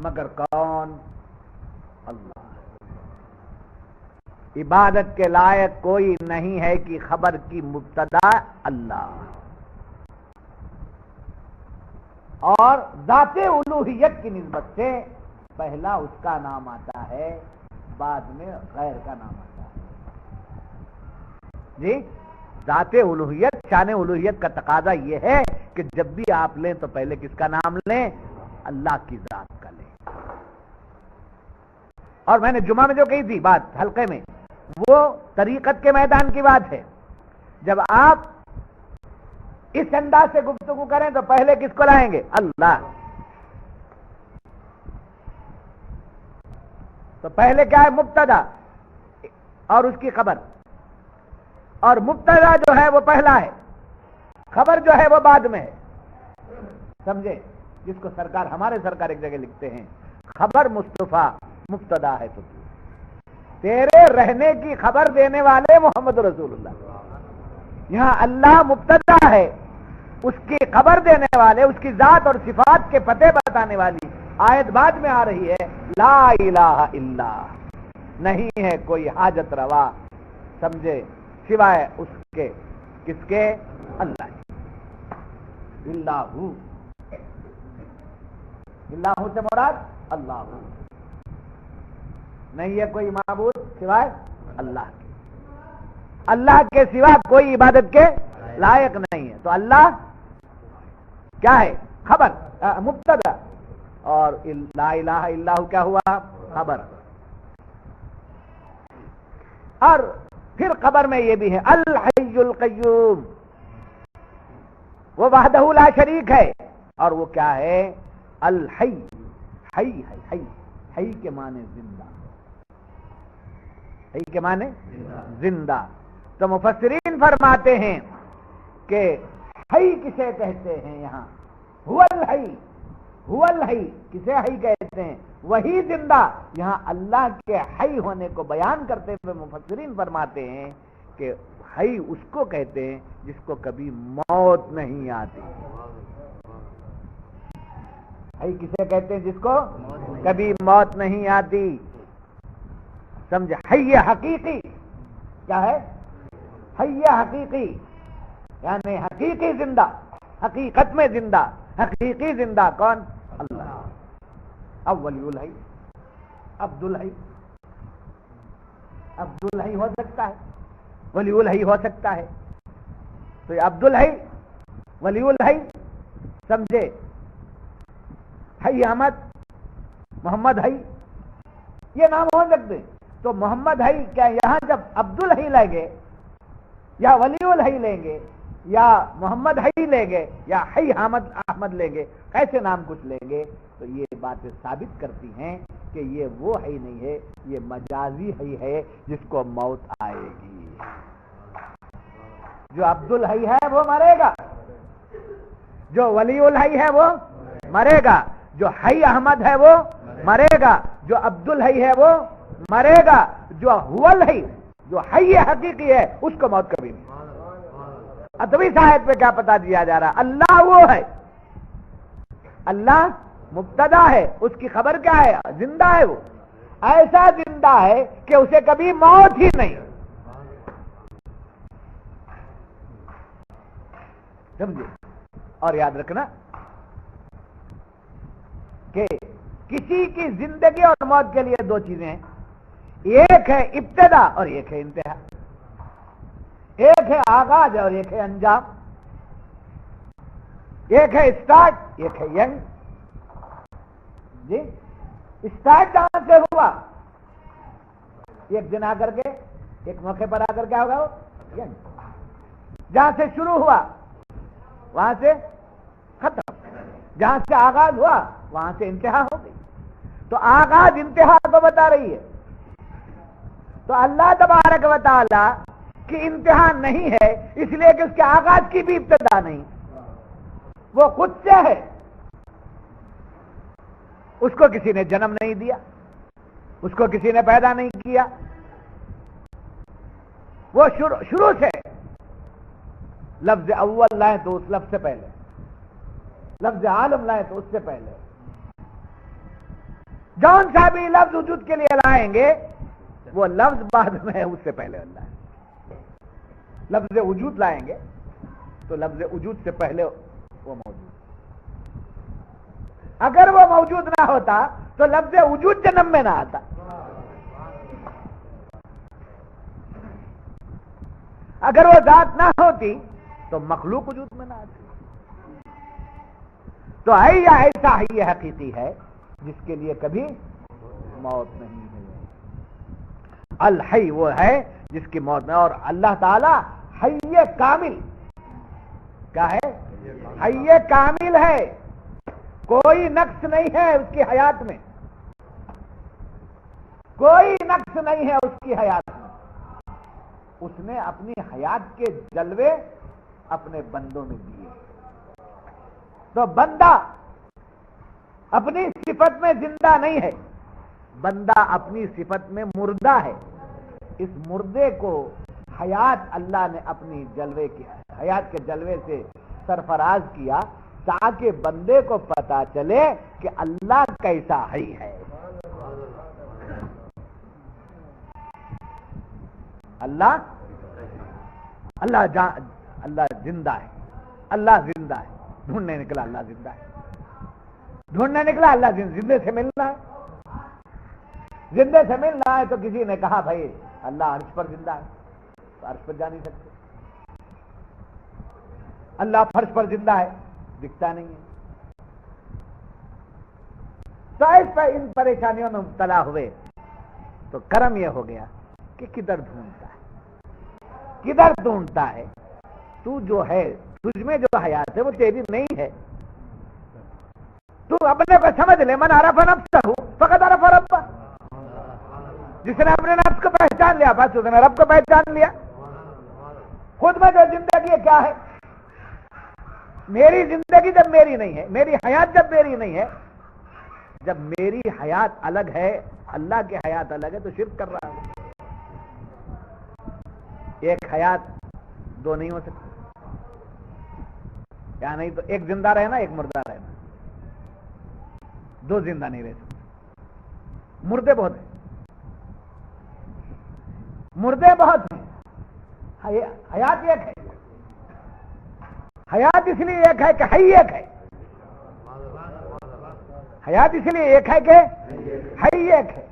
مگر کون؟ اللہ۔ عبادت کے لائق کوئی نہیں ہے کہ خبر کی مبتدا اللہ، اور ذات الوہیت کی نسبت سے پہلا اس کا نام آتا ہے، بعد میں غیر کا نام آتا ہے۔ جی، ذات الوہیت، شان الوہیت کا تقاضا یہ ہے کہ جب بھی آپ لیں تو پہلے کس کا نام لیں؟ اللہ کی ذات کا لیں۔ اور میں نے جمعہ میں جو کہی تھی بات حلقے میں، وہ طریقت کے میدان کی بات ہے۔ جب آپ اس انداز سے گفتگو کریں تو پہلے کس کو لائیں گے؟ اللہ۔ تو پہلے کیا ہے؟ مبتدا اور اس کی خبر، اور مبتدا جو ہے وہ پہلا ہے، خبر جو ہے وہ بعد میں ہے، سمجھے؟ جس کو سرکار، ہمارے سرکار ایک جگہ لکھتے ہیں، خبر مصطفیٰ مبتدا ہے تو تیرے رہنے کی خبر دینے والے محمد رسول اللہ۔ یہاں اللہ مبتدا ہے، اس کی خبر دینے والے، اس کی ذات اور صفات کے پتے بتانے والی آیت بعد میں آ رہی ہے، لا الہ الا، نہیں ہے کوئی حاجت روا، سمجھے، سوائے اس کے، کس کے؟ اللہ۔ اللہ، اللہ سے مراد اللہ، نہیں ہے کوئی معبود سوائے اللہ کے، اللہ کے سوا کوئی عبادت کے لائق نہیں ہے۔ تو اللہ کیا ہے؟ خبر، مبتدا، اور لا الہ الا ہو کیا ہوا؟ خبر۔ اور پھر خبر میں یہ بھی ہے الحی القیوم، وہ وحدہ لا شریک ہے، اور وہ کیا ہے؟ الحی، حی ہے، حی، حی کے معنی زندہ، حی کے معنی زندہ۔ تو مفسرین فرماتے ہیں کہ حی کسے کہتے ہیں؟ یہاں هو الحی، هو الحی، کسے حی کہتے ہیں؟ وہی زندہ۔ یہاں اللہ کے حی ہونے کو بیان کرتے ہوئے مفسرین فرماتے ہیں کہ حی اس کو کہتے ہیں جس کو کبھی موت نہیں آتی۔ حی کسے کہتے ہیں؟ جس کو کبھی موت نہیں آتی، سمجھے؟ حی حقیقی کیا ہے؟ حی حقیقی یعنی حقیقی زندہ، حقیقت میں زندہ، حقیقی زندہ کون؟ اللہ۔ اب ولی الحی، عبد الحی، عبد الحی ہو سکتا ہے، ولی الحی ہو سکتا ہے۔ تو یہ عبد الحی، ولی الحی، سمجھے؟ حی احمد، محمد حی، یہ نام ہو سکتے ہیں۔ تو محمد حی کیا یہاں جب عبد الحی لیں گے یا ولی الحی لیں گے یا محمد حی لیں گے یا حی احمد لیں گے، کیسے نام کچھ لیں گے، تو یہ باتیں ثابت کرتی ہیں کہ یہ وہ حی نہیں ہے، یہ مجازی حی ہے جس کو موت آئے گی۔ جو عبد الحی ہے وہ مرے گا، جو ولی الحی ہے وہ مرے گا، جو حی احمد ہے وہ مرے گا، جو عبد الحی ہے وہ مرے گا، جو هو الحی، جو حی حقیقی ہے، اس کو موت کبھی نہیں۔ ادبی آیت پہ کیا پتا دیا جا رہا؟ اللہ وہ ہے، اللہ مبتدا ہے، اس کی خبر کیا ہے؟ زندہ ہے، وہ ایسا زندہ ہے کہ اسے کبھی موت ہی نہیں، سمجھے؟ اور یاد رکھنا کہ کسی کی زندگی اور موت کے لیے دو چیزیں ہیں، ایک ہے ابتدا اور ایک ہے انتہا، ایک ہے آغاز اور ایک ہے انجام، ایک ہے اسٹارٹ ایک ہے ینگ۔ جی، اسٹارٹ کہاں سے ہوا؟ ایک دن آ کر کے، ایک موقع پر آ کر کیا ہوگا؟ وہ ینگ۔ جہاں سے شروع ہوا وہاں سے ختم، جہاں سے آغاز ہوا وہاں سے انتہا ہو گئی۔ تو آغاز انتہا کو بتا رہی ہے۔ تو اللہ تبارک و تعالی کی انتہا نہیں ہے، اس لیے کہ اس کے آغاز کی بھی ابتدا نہیں، وہ خود سے ہے، اس کو کسی نے جنم نہیں دیا، اس کو کسی نے پیدا نہیں کیا، وہ شروع سے۔ لفظ اول لائیں تو اس لفظ سے پہلے، لفظ عالم لائیں تو اس سے پہلے، جون سا بھی لفظ وجود کے لیے لائیں گے وہ لفظ بعد میں ہے، اس سے پہلے اللہ ہے. لفظ وجود لائیں گے تو لفظ وجود سے پہلے وہ موجود. اگر وہ موجود نہ ہوتا تو لفظ وجود جنم میں نہ آتا. اگر وہ ذات نہ ہوتی تو مخلوق وجود میں نہ آتی. تو حی ایسا حی حقیقی ہے جس کے لیے کبھی موت نہیں ہے. الحی وہ ہے جس کی موت نہیں. اور اللہ تعالی حی کامل کیا ہے؟ حی کامل ہے. کوئی نقص نہیں ہے اس کی حیات میں، کوئی نقص نہیں ہے اس کی حیات میں. اس نے اپنی حیات کے جلوے اپنے بندوں میں دیے. تو بندہ اپنی صفت میں زندہ نہیں ہے، بندہ اپنی صفت میں مردہ ہے. اس مردے کو حیات اللہ نے اپنی جلوے کی حیات کے جلوے سے سرفراز کیا تاکہ بندے کو پتا چلے کہ اللہ کیسا حی ہے. اللہ زندہ ہے. اللہ زندہ ہے. ڈھونڈنے نکلا اللہ زندہ ہے. ڈھونڈنے نکلا اللہ زندے سے ملنا ہے. زندے سے ملنا ہے تو کسی نے کہا بھائی اللہ عرش پر زندہ ہے، تو عرش پر جا نہیں سکتے. اللہ فرش پر زندہ ہے، دکھتا نہیں ہے. تو اس پر ان پریشانیوں میں مبتلا ہوئے تو کرم یہ ہو گیا کہ کدھر ڈھونڈتا ہے، کدھر ڈھونڈتا ہے. تو جو ہے تجھ میں جو حیات ہے وہ تیری نہیں ہے. تو اپنے کو سمجھ لے. من عرف نفسہ فقد عرف ربہ. جس نے اپنے نفس کو پہچان لیا بس اس نے رب کو پہچان لیا. خود میں جو زندگی ہے کیا ہے؟ میری زندگی جب میری نہیں ہے، میری حیات جب میری نہیں ہے، جب میری حیات الگ ہے اللہ کی حیات الگ ہے تو شرک کر رہا ہوں. ایک حیات دو نہیں ہو سکتی. یا نہیں تو ایک زندہ رہنا ایک مردہ رہنا. دو زندہ نہیں رہ سکتے. مردے بہت ہیں، مردے بہت ہیں. حیات ایک ہے. حیات اس لیے ایک ہے کہ حی ایک ہے. حیات اس لیے ایک ہے کہ حی ایک ہے.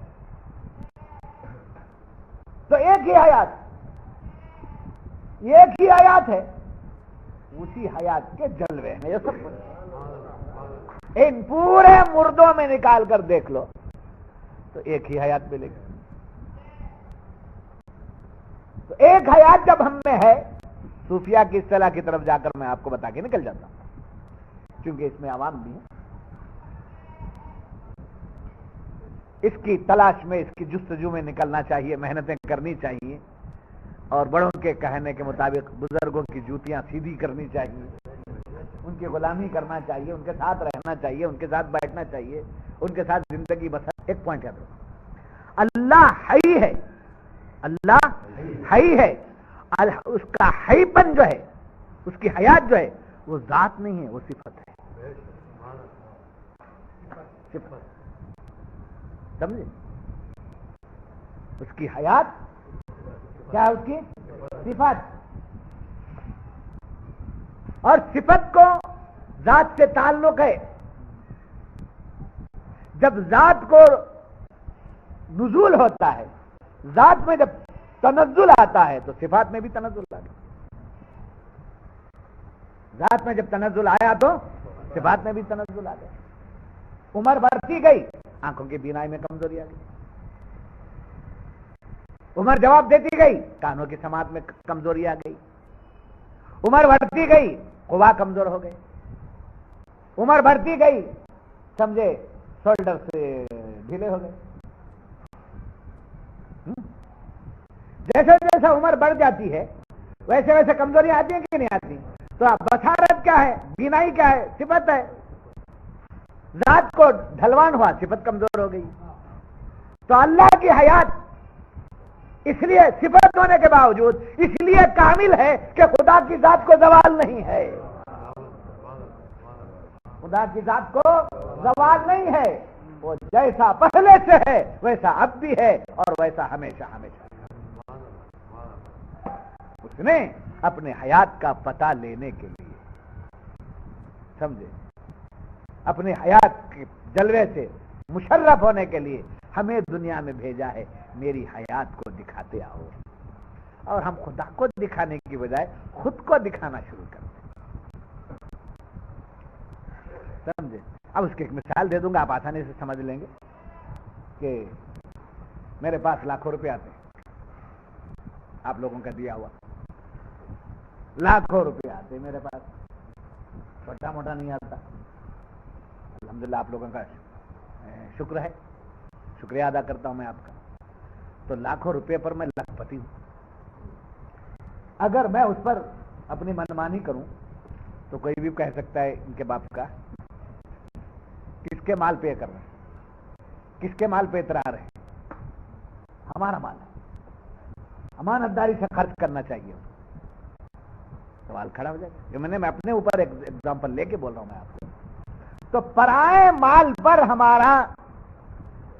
تو ایک ہی حیات، ایک ہی حیات ہے. اسی حیات کے جلوے ہیں یہ سب کچھ. ان پورے مردوں میں نکال کر دیکھ لو تو ایک ہی حیات ملے گی. تو ایک حیات جب ہم میں ہے، صوفیہ کی اصطلاح کی طرف جا کر میں آپ کو بتا کے نکل جاتا ہوں کیونکہ اس میں عوام بھی ہے. اس کی تلاش میں، اس کی جستجو میں نکلنا چاہیے، محنتیں کرنی چاہیے، اور بڑوں کے کہنے کے مطابق بزرگوں کی جوتیاں سیدھی کرنی چاہیے، ان کی غلامی کرنا چاہیے، ان کے ساتھ رہنا چاہیے، ان کے ساتھ بیٹھنا چاہیے، ان کے ساتھ زندگی بسر. ایک پوائنٹ یاد رکھو، اللہ حی ہے. اللہ حی ہے. اس کا حی پن جو ہے، اس کی حیات جو ہے وہ ذات نہیں ہے، وہ صفت ہے. صفت سمجھے؟ اس کی حیات کیا ہے؟ اس کی صفت. اور صفت کو ذات سے تعلق ہے. جب ذات کو نزول ہوتا ہے، ذات میں جب تنزل آتا ہے تو صفات میں بھی تنزل آ گیا. ذات میں جب تنزل آیا تو صفات میں بھی تنزل آ گیا. عمر بڑھتی گئی، آنکھوں کی بینائی میں کمزوری آ گئی. عمر جواب دیتی گئی، کانوں کی سماعت میں کمزوری آ گئی. عمر بڑھتی گئی، قوا کمزور ہو گئے. عمر بڑھتی گئی، سمجھے شولڈر سے ڈھیلے ہو گئے. جیسے جیسے عمر بڑھ جاتی ہے ویسے ویسے کمزوری آتی ہے کہ نہیں آتی؟ تو بصارت کیا ہے؟ بینائی کیا ہے؟ صفت ہے. ذات کو ڈھلوان ہوا، صفت کمزور ہو گئی. تو اللہ کی حیات اس لیے صفت ہونے کے باوجود اس لیے کامل ہے کہ خدا کی ذات کو زوال نہیں ہے. خدا کی ذات کو زوال نہیں ہے. وہ جیسا پہلے سے ہے ویسا اب بھی ہے اور ویسا ہمیشہ ہمیشہ اس نے اپنے حیات کا پتہ لینے کے لیے، سمجھے، اپنے حیات کے جلوے سے مشرف ہونے کے لیے ہمیں دنیا میں بھیجا ہے، میری حیات کو دکھاتے آؤ۔ اور ہم خدا کو دکھانے کی بجائے خود کو دکھانا شروع کرتے ہیں، سمجھے۔ اب اس کی ایک مثال دے دوں گا، آپ آسانی سے سمجھ لیں گے کہ میرے پاس لاکھوں روپے آتے ہیں، آپ لوگوں کا دیا ہوا لاکھوں روپے آتے میرے پاس، چھوٹا موٹا نہیں آتا، الحمدللہ آپ لوگوں کا شکر ہے، شکریہ ادا کرتا ہوں میں آپ کا۔ تو لاکھوں روپے پر میں لاکھ پتی ہوں، اگر میں اس پر اپنی منمانی کروں تو کوئی بھی کہہ سکتا ہے ان کے باپ کا کس کے مال پہ کر رہے ہیں، کس کے مال پہ اطراء ہے، ہمارا مال ہے، امانتداری سے خرچ کرنا چاہیے۔ سوال کھڑا ہو جائے گا، یہ میں اپنے اوپر ایک ایگزامپل لے کے بول رہا ہوں میں آپ کو۔ تو پرائے مال پر ہمارا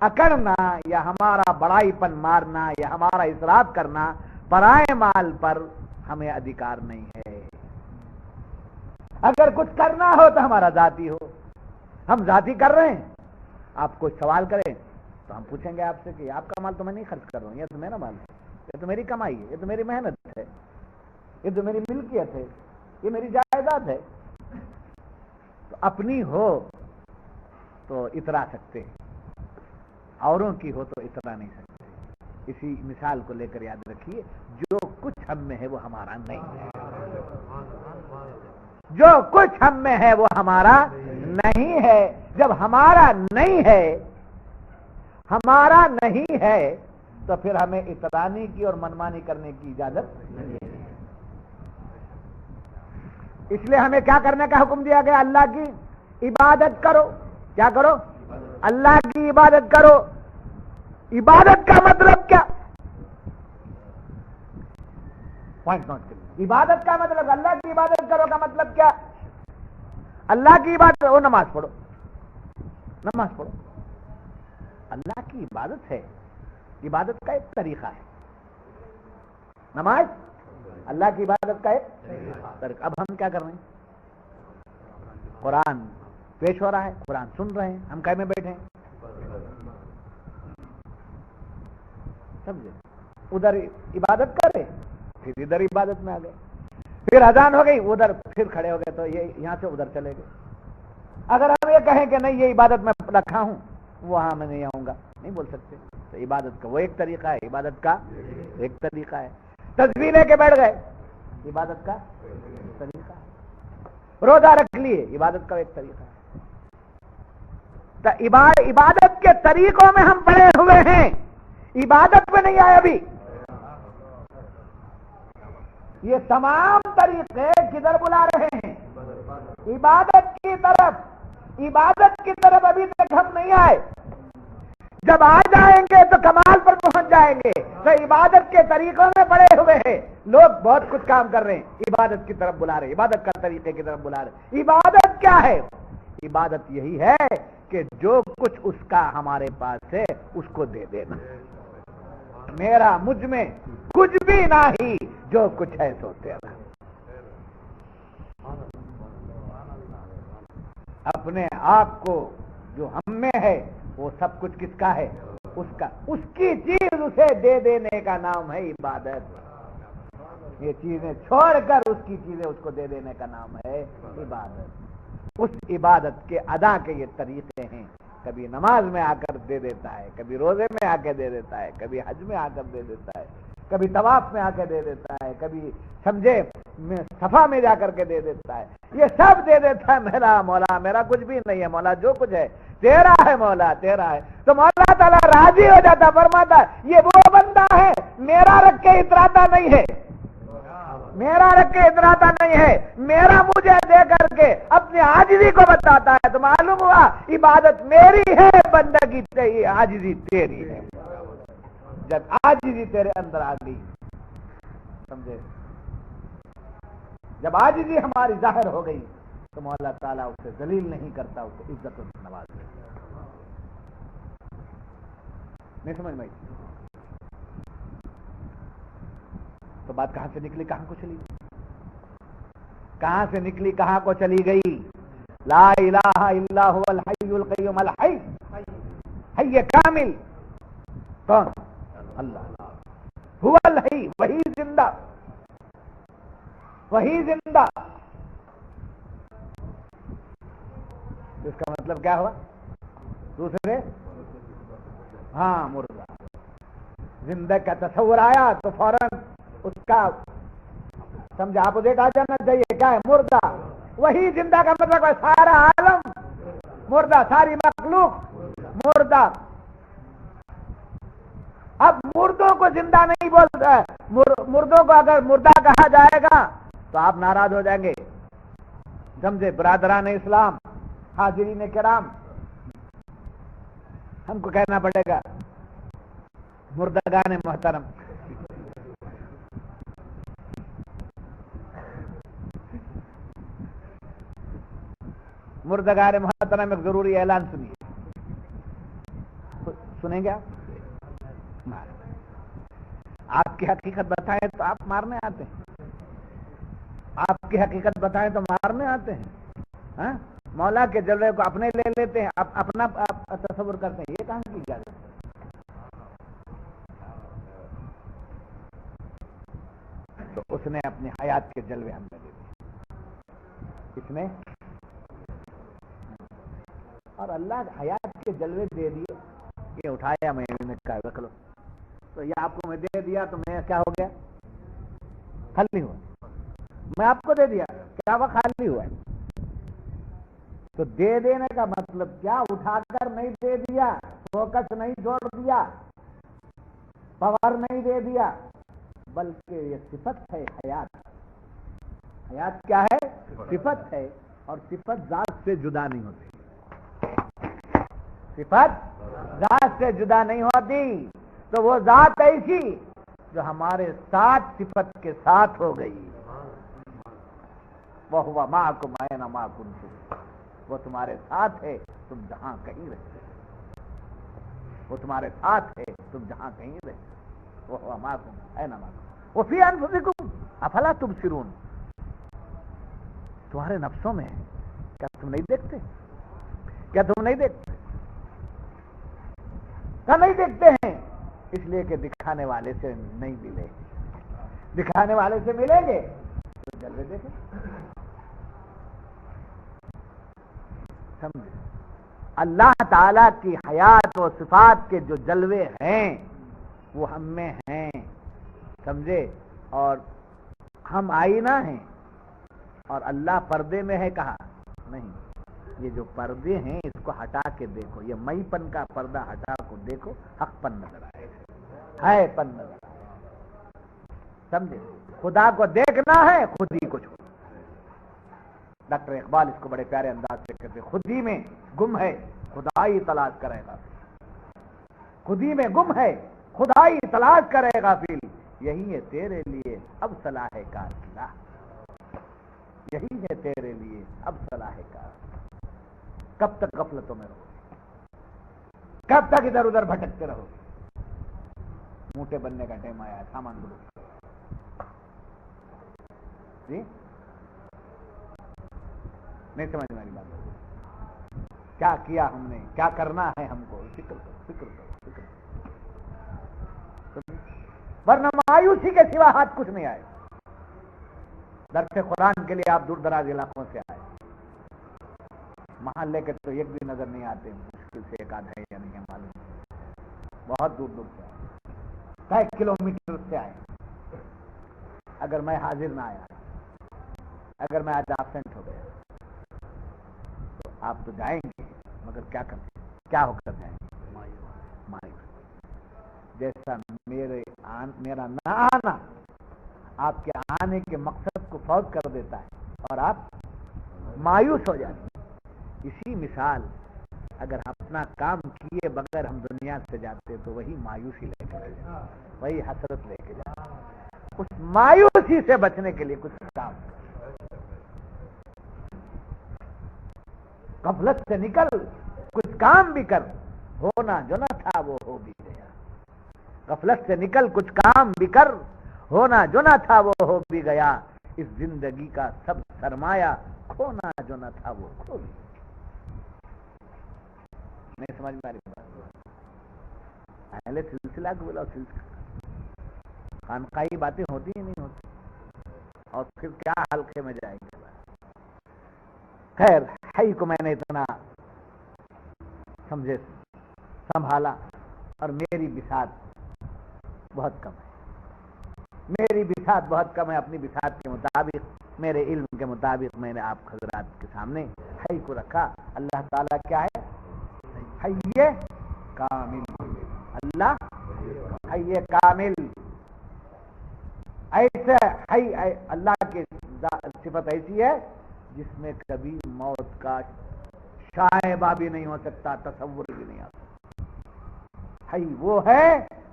اکڑنا یا ہمارا بڑائی پن مارنا یا ہمارا اسراف کرنا، پرائے مال پر ہمیں ادھیکار نہیں ہے۔ اگر کچھ کرنا ہو تو ہمارا ذاتی ہو، ہم ذاتی کر رہے ہیں، آپ کوئی سوال کریں تو ہم پوچھیں گے آپ سے کہ آپ کا مال تو میں نہیں خرچ کر رہا ہوں، یہ تو میرا مال ہے، یہ تو میری کمائی ہے، یہ تو میری محنت ہے، یہ تو میری ملکیت ہے، یہ میری جائیداد ہے۔ تو اپنی ہو تو اترا سکتے ہیں، اوروں کی ہو تو اترا نہیں سکتے۔ اسی مثال کو لے کر یاد رکھیے، جو کچھ ہم میں ہے وہ ہمارا نہیں ہے، جو کچھ ہم میں ہے وہ ہمارا نہیں ہے۔ جب ہمارا نہیں ہے، ہمارا نہیں ہے تو پھر ہمیں اطرانی کی اور منمانی کرنے کی اجازت نہیں ہے۔ اس لیے ہمیں کیا کرنے کا حکم دیا گیا؟ اللہ کی عبادت کرو۔ کیا کرو؟ اللہ کی عبادت کرو۔ عبادت کا مطلب کیا؟ پوائنٹ نوٹ کریے، عبادت کا مطلب، اللہ کی عبادت کرو کا مطلب کیا؟ اللہ کی عبادت، وہ نماز پڑھو، نماز پڑھو۔ اللہ کی عبادت ہے، عبادت کا ایک طریقہ ہے نماز، اللہ کی عبادت کا ایک طریقہ۔ اب ہم کیا کر رہے ہیں؟ قرآن پیش ہو رہا ہے، قرآن سن رہے ہیں، ہم کہے میں بیٹھے ہیں، سمجھے، ادھر عبادت کر رہے، پھر ادھر عبادت میں آ گئے، پھر اذان ہو گئی ادھر پھر کھڑے ہو گئے، تو یہ یہاں سے ادھر چلے گئے۔ اگر ہم یہ کہیں کہ نہیں یہ عبادت میں رکھا ہوں، وہاں میں نہیں آؤں گا، نہیں بول سکتے۔ تو عبادت کا وہ ایک طریقہ ہے، عبادت کا ایک طریقہ ہے۔ تسبیح لے کے بیٹھ گئے، عبادت کا ایک طریقہ ہے۔ روزہ رکھ لیے، عبادت کا ایک طریقہ ہے۔ تو عبادت کے طریقوں میں ہم پڑے ہوئے ہیں، عبادت میں نہیں آئے ابھی۔ یہ تمام طریقے کدھر بلا رہے ہیں؟ عبادت کی طرف۔ عبادت کی طرف ابھی تک ہم نہیں آئے، جب آ جائیں گے تو کمال پر پہنچ جائیں گے۔ تو عبادت کے طریقوں میں پڑے ہوئے ہیں، لوگ بہت کچھ کام کر رہے ہیں، عبادت کی طرف بلا رہے، عبادت کا طریقے کی طرف بلا رہے۔ عبادت کیا ہے؟ عبادت یہی ہے کہ جو کچھ اس کا ہمارے پاس ہے اس کو دے دینا۔ میرا مجھ میں کچھ بھی نہیں، جو کچھ ہے سو تیرا۔ اپنے آپ کو جو ہم میں ہے وہ سب کچھ کس کا ہے؟ اس کا، اس کی چیز اسے دے دینے کا نام ہے عبادت۔ یہ چیزیں چھوڑ کر اس کی چیزیں اس کو دے دینے کا نام ہے عبادت۔ اس عبادت کے ادا کے یہ طریقے ہیں، کبھی نماز میں آ کر دے دیتا ہے، کبھی روزے میں آ کے دے دیتا ہے، کبھی حج میں آ کر دے دیتا ہے، کبھی طواف میں آ کے دے دیتا ہے، کبھی سمجھے صفا میں جا کر کے دے دیتا ہے۔ یہ سب دے دیتا ہے میرا مولا، میرا کچھ بھی نہیں ہے مولا، جو کچھ ہے تیرا ہے مولا، تیرا ہے۔ تو مولا تعالیٰ راضی ہو جاتا، فرماتا یہ وہ بندہ ہے میرا رکھ کے اتراتا نہیں ہے، میرا رکھ کے اتراتا نہیں ہے، میرا مجھے دے کر کے اپنی عاجزی کو بتاتا ہے۔ تو معلوم ہوا عبادت میری ہے، بندگی تیری، عاجزی تیری ہے۔ جب عاجزی تیرے اندر آ گئی، سمجھے، جب عاجزی ہماری ظاہر ہو گئی تو مولا تعالیٰ اسے ذلیل نہیں کرتا، اسے عزت و نواز دیتا۔ نہیں سمجھ میں؟ تو بات کہاں سے نکلی کہاں کو چلی گئی؟ کہاں سے نکلی کہاں کو چلی گئی؟ لا الہ الا هو الحی القیوم الحی، حی کامل کون؟ اللہ، هو الحی، وہی زندہ، وہی زندہ۔ اس کا مطلب کیا ہوا؟ دوسرے ہاں مردہ۔ زندہ کا تصور آیا تو فوراً اس کا سمجھا آپ دیکھا جانا چاہیے کیا ہے؟ مردہ۔ وہی زندہ کا مطلب ہے سارا عالم مردہ، ساری مخلوق مردہ۔ اب مردوں کو زندہ نہیں بولتا ہے، مردوں کو اگر مردہ کہا جائے گا تو آپ ناراض ہو جائیں گے، سمجھے؟ برادران اسلام، حاضرین کرام، ہم کو کہنا پڑے گا مردگان محترم۔ مردگان محترم ایک ضروری اعلان سنیے، سنیں گے آپ کی حقیقت بتائیں تو آپ مارنے آتے ہیں، آپ کی حقیقت بتائیں تو مارنے آتے ہیں، ہاں؟ مولا کے جلوے کو اپنے لے لیتے ہیں، اپنا تصور کرتے ہیں، یہ کہاں کی اجازت ہے؟ تو اس نے اپنی حیات کے جلوے ہم نے دے دیے، اس نے، اور اللہ حیات کے جلوے دے دیے، یہ اٹھایا میں نے کہا رکھ لو، تو یہ آپ کو میں دے دیا تو میں کیا ہو گیا؟ خالی ہوا۔ میں آپ کو دے دیا کیا وہ خالی ہوا؟ تو دے دینے کا مطلب کیا؟ اٹھا کر نہیں دے دیا، فوکس نہیں چھوڑ دیا، پاور نہیں دے دیا، بلکہ یہ صفت ہے حیات۔ حیات کیا ہے؟ صفت ہے، اور صفت ذات سے جدا نہیں ہوتی، صفت ذات سے جدا نہیں ہوتی۔ تو وہ ذات ایسی جو ہمارے ساتھ صفت کے ساتھ ہو گئی، وَهُوَ مَعَكُمْ أَيْنَمَا كُنتُمْ، وہ تمہارے ساتھ ہے تم جہاں کہیں رہتے، وہ تمہارے ساتھ ہے تم جہاں کہیں رہتے، وَهُوَ مَعَكُمْ أَيْنَمَا كُنتُمْ وَفِي أَنفُسِكُمْ أَفَلَا تُبْصِرُونَ، تمہارے نفسوں میں ہے، کیا تم نہیں دیکھتے؟ کیا تم نہیں دیکھتے؟ کیا نہیں دیکھتے ہیں؟ اس لیے کہ دکھانے والے سے نہیں ملے، دکھانے والے سے ملیں گے تو جلوے دیکھیں، سمجھے؟ اللہ تعالی کی حیات و صفات کے جو جلوے ہیں وہ ہم میں ہیں، سمجھے؟ اور ہم آئینہ ہیں، اور اللہ پردے میں ہے، کہا نہیں، یہ جو پردے ہیں اس کو ہٹا کے دیکھو، یہ مئی پن کا پردہ ہٹا کو دیکھو، حق پن نظر آئے، ہے پن نظر آئے، سمجھے؟ خدا کو دیکھنا ہے، خود ہی کو چھوڑو۔ ڈاکٹر اقبال اس کو بڑے پیارے انداز سے کہتے ہیں، خود ہی میں گم ہے خدائی تلاش کرے گا، خود ہی میں گم ہے خدائی تلاش کرے گا، فیل یہی ہے تیرے لیے اب صلاح کار کی راہ، یہی ہے تیرے لیے اب صلاح کار۔ کب تک غفلتوں میں رہو، کب تک ادھر ادھر بھٹکتے رہو؟ موٹے بننے کا ٹائم آیا ہے، سامان بولو جی، نہیں سمجھ میں بات؟ کیا کیا ہم نے، کیا کرنا ہے ہم کو؟ فکر کرو، فکر کرو، فکر کرو، ورنہ مایوسی کے سوا ہاتھ کچھ نہیں آئے۔ درس قرآن کے لیے آپ دور دراز علاقوں سے آئے، محلے کے تو ایک بھی نظر نہیں آتے، مشکل سے ایک آدھ ہے یا نہیں ہے معلوم، بہت دور دور سے آئے، کئی کلومیٹر سے آئے۔ اگر میں حاضر نہ آیا، اگر میں آج ایبسینٹ ہو گیا تو آپ تو جائیں گے، مگر کیا کریں، کیا ہو کر جائیں گے؟ مایوس۔ جیسا میرا نہ آنا آپ کے آنے کے مقصد کو فوت کر دیتا ہے اور آپ مایوس ہو جاتے ہیں، اسی مثال اگر ہم اپنا کام کیے بغیر ہم دنیا سے جاتے تو وہی مایوسی لے کے جاتے، وہی حسرت لے کے جاتے۔ اس مایوسی سے بچنے کے لیے کچھ کام، غفلت سے نکل، کچھ کام بھی کر، ہونا جو نہ تھا وہ ہو بھی گیا. غفلت سے نکل کچھ کام بھی کر، ہونا جو نہ تھا وہ ہو بھی گیا. اس زندگی کا سب سرمایہ کھونا جو نہ تھا وہ کھو بھی. نہیں سمجھ میں آ رہی بات؟ پہلے سلسلہ کو بولا، سلسلہ خانقاہی باتیں ہوتی ہی نہیں ہوتی، اور پھر کیا حلقے میں جائیں گے. خیر، حی کو میں نے اتنا سمجھے سنبھالا، اور میری بساط بہت کم ہے. میری بساط بہت کم ہے. اپنی بساط کے مطابق، میرے علم کے مطابق میں نے آپ حضرات کے سامنے حی کو رکھا. اللہ تعالیٰ کیا ہے؟ حی کامل. اللہ حی کامل. ایسے حی اللہ کی صفت ایسی ہے جس میں کبھی موت کا شائبہ بھی نہیں ہو سکتا، تصور بھی نہیں آ سکتا. حی وہ ہے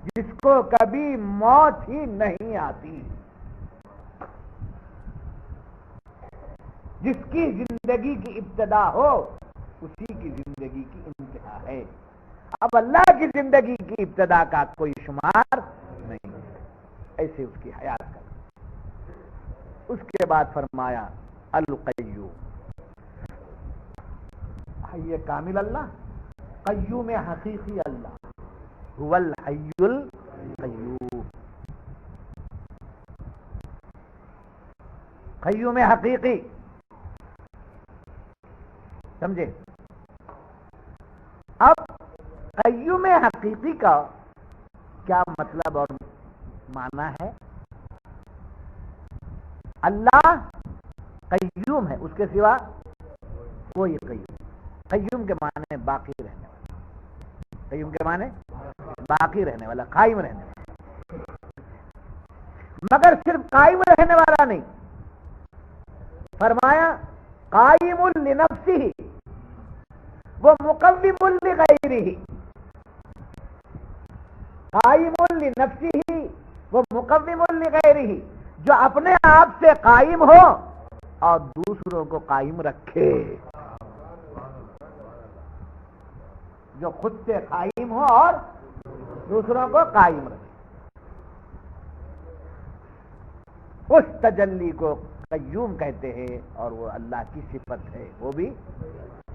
جس کو کبھی موت ہی نہیں آتی، جس کی زندگی کی ابتدا ہو اسی کی زندگی کی انتہا ہے. اب اللہ کی زندگی کی ابتدا کا کوئی شمار نہیں ہے. ایسے اس کی حیات کا. اس کے بعد فرمایا القیوم. حی کامل اللہ، قیوم حقیقی اللہ. هو الحی القیوم. قیوم حقیقی. سمجھے؟ اب قیوم حقیقی کا کیا مطلب اور معنی ہے؟ اللہ قیوم ہے، اس کے سوا کوئی قیوم. قیوم کے معنی باقی رہنے والا. قیوم کے معنی باقی رہنے والا، قائم رہنے والا. مگر صرف قائم رہنے والا نہیں، فرمایا قائم لنفسہ وہ مقوم لغیرہ. قائم لنفسہ وہ مقوم لغیرہ، جو اپنے آپ سے قائم ہو اور دوسروں کو قائم رکھے. جو خود سے قائم ہو اور دوسروں کو قائم رکھے. اس تجلی کو قیوم کہتے ہیں، اور وہ اللہ کی صفت ہے. وہ بھی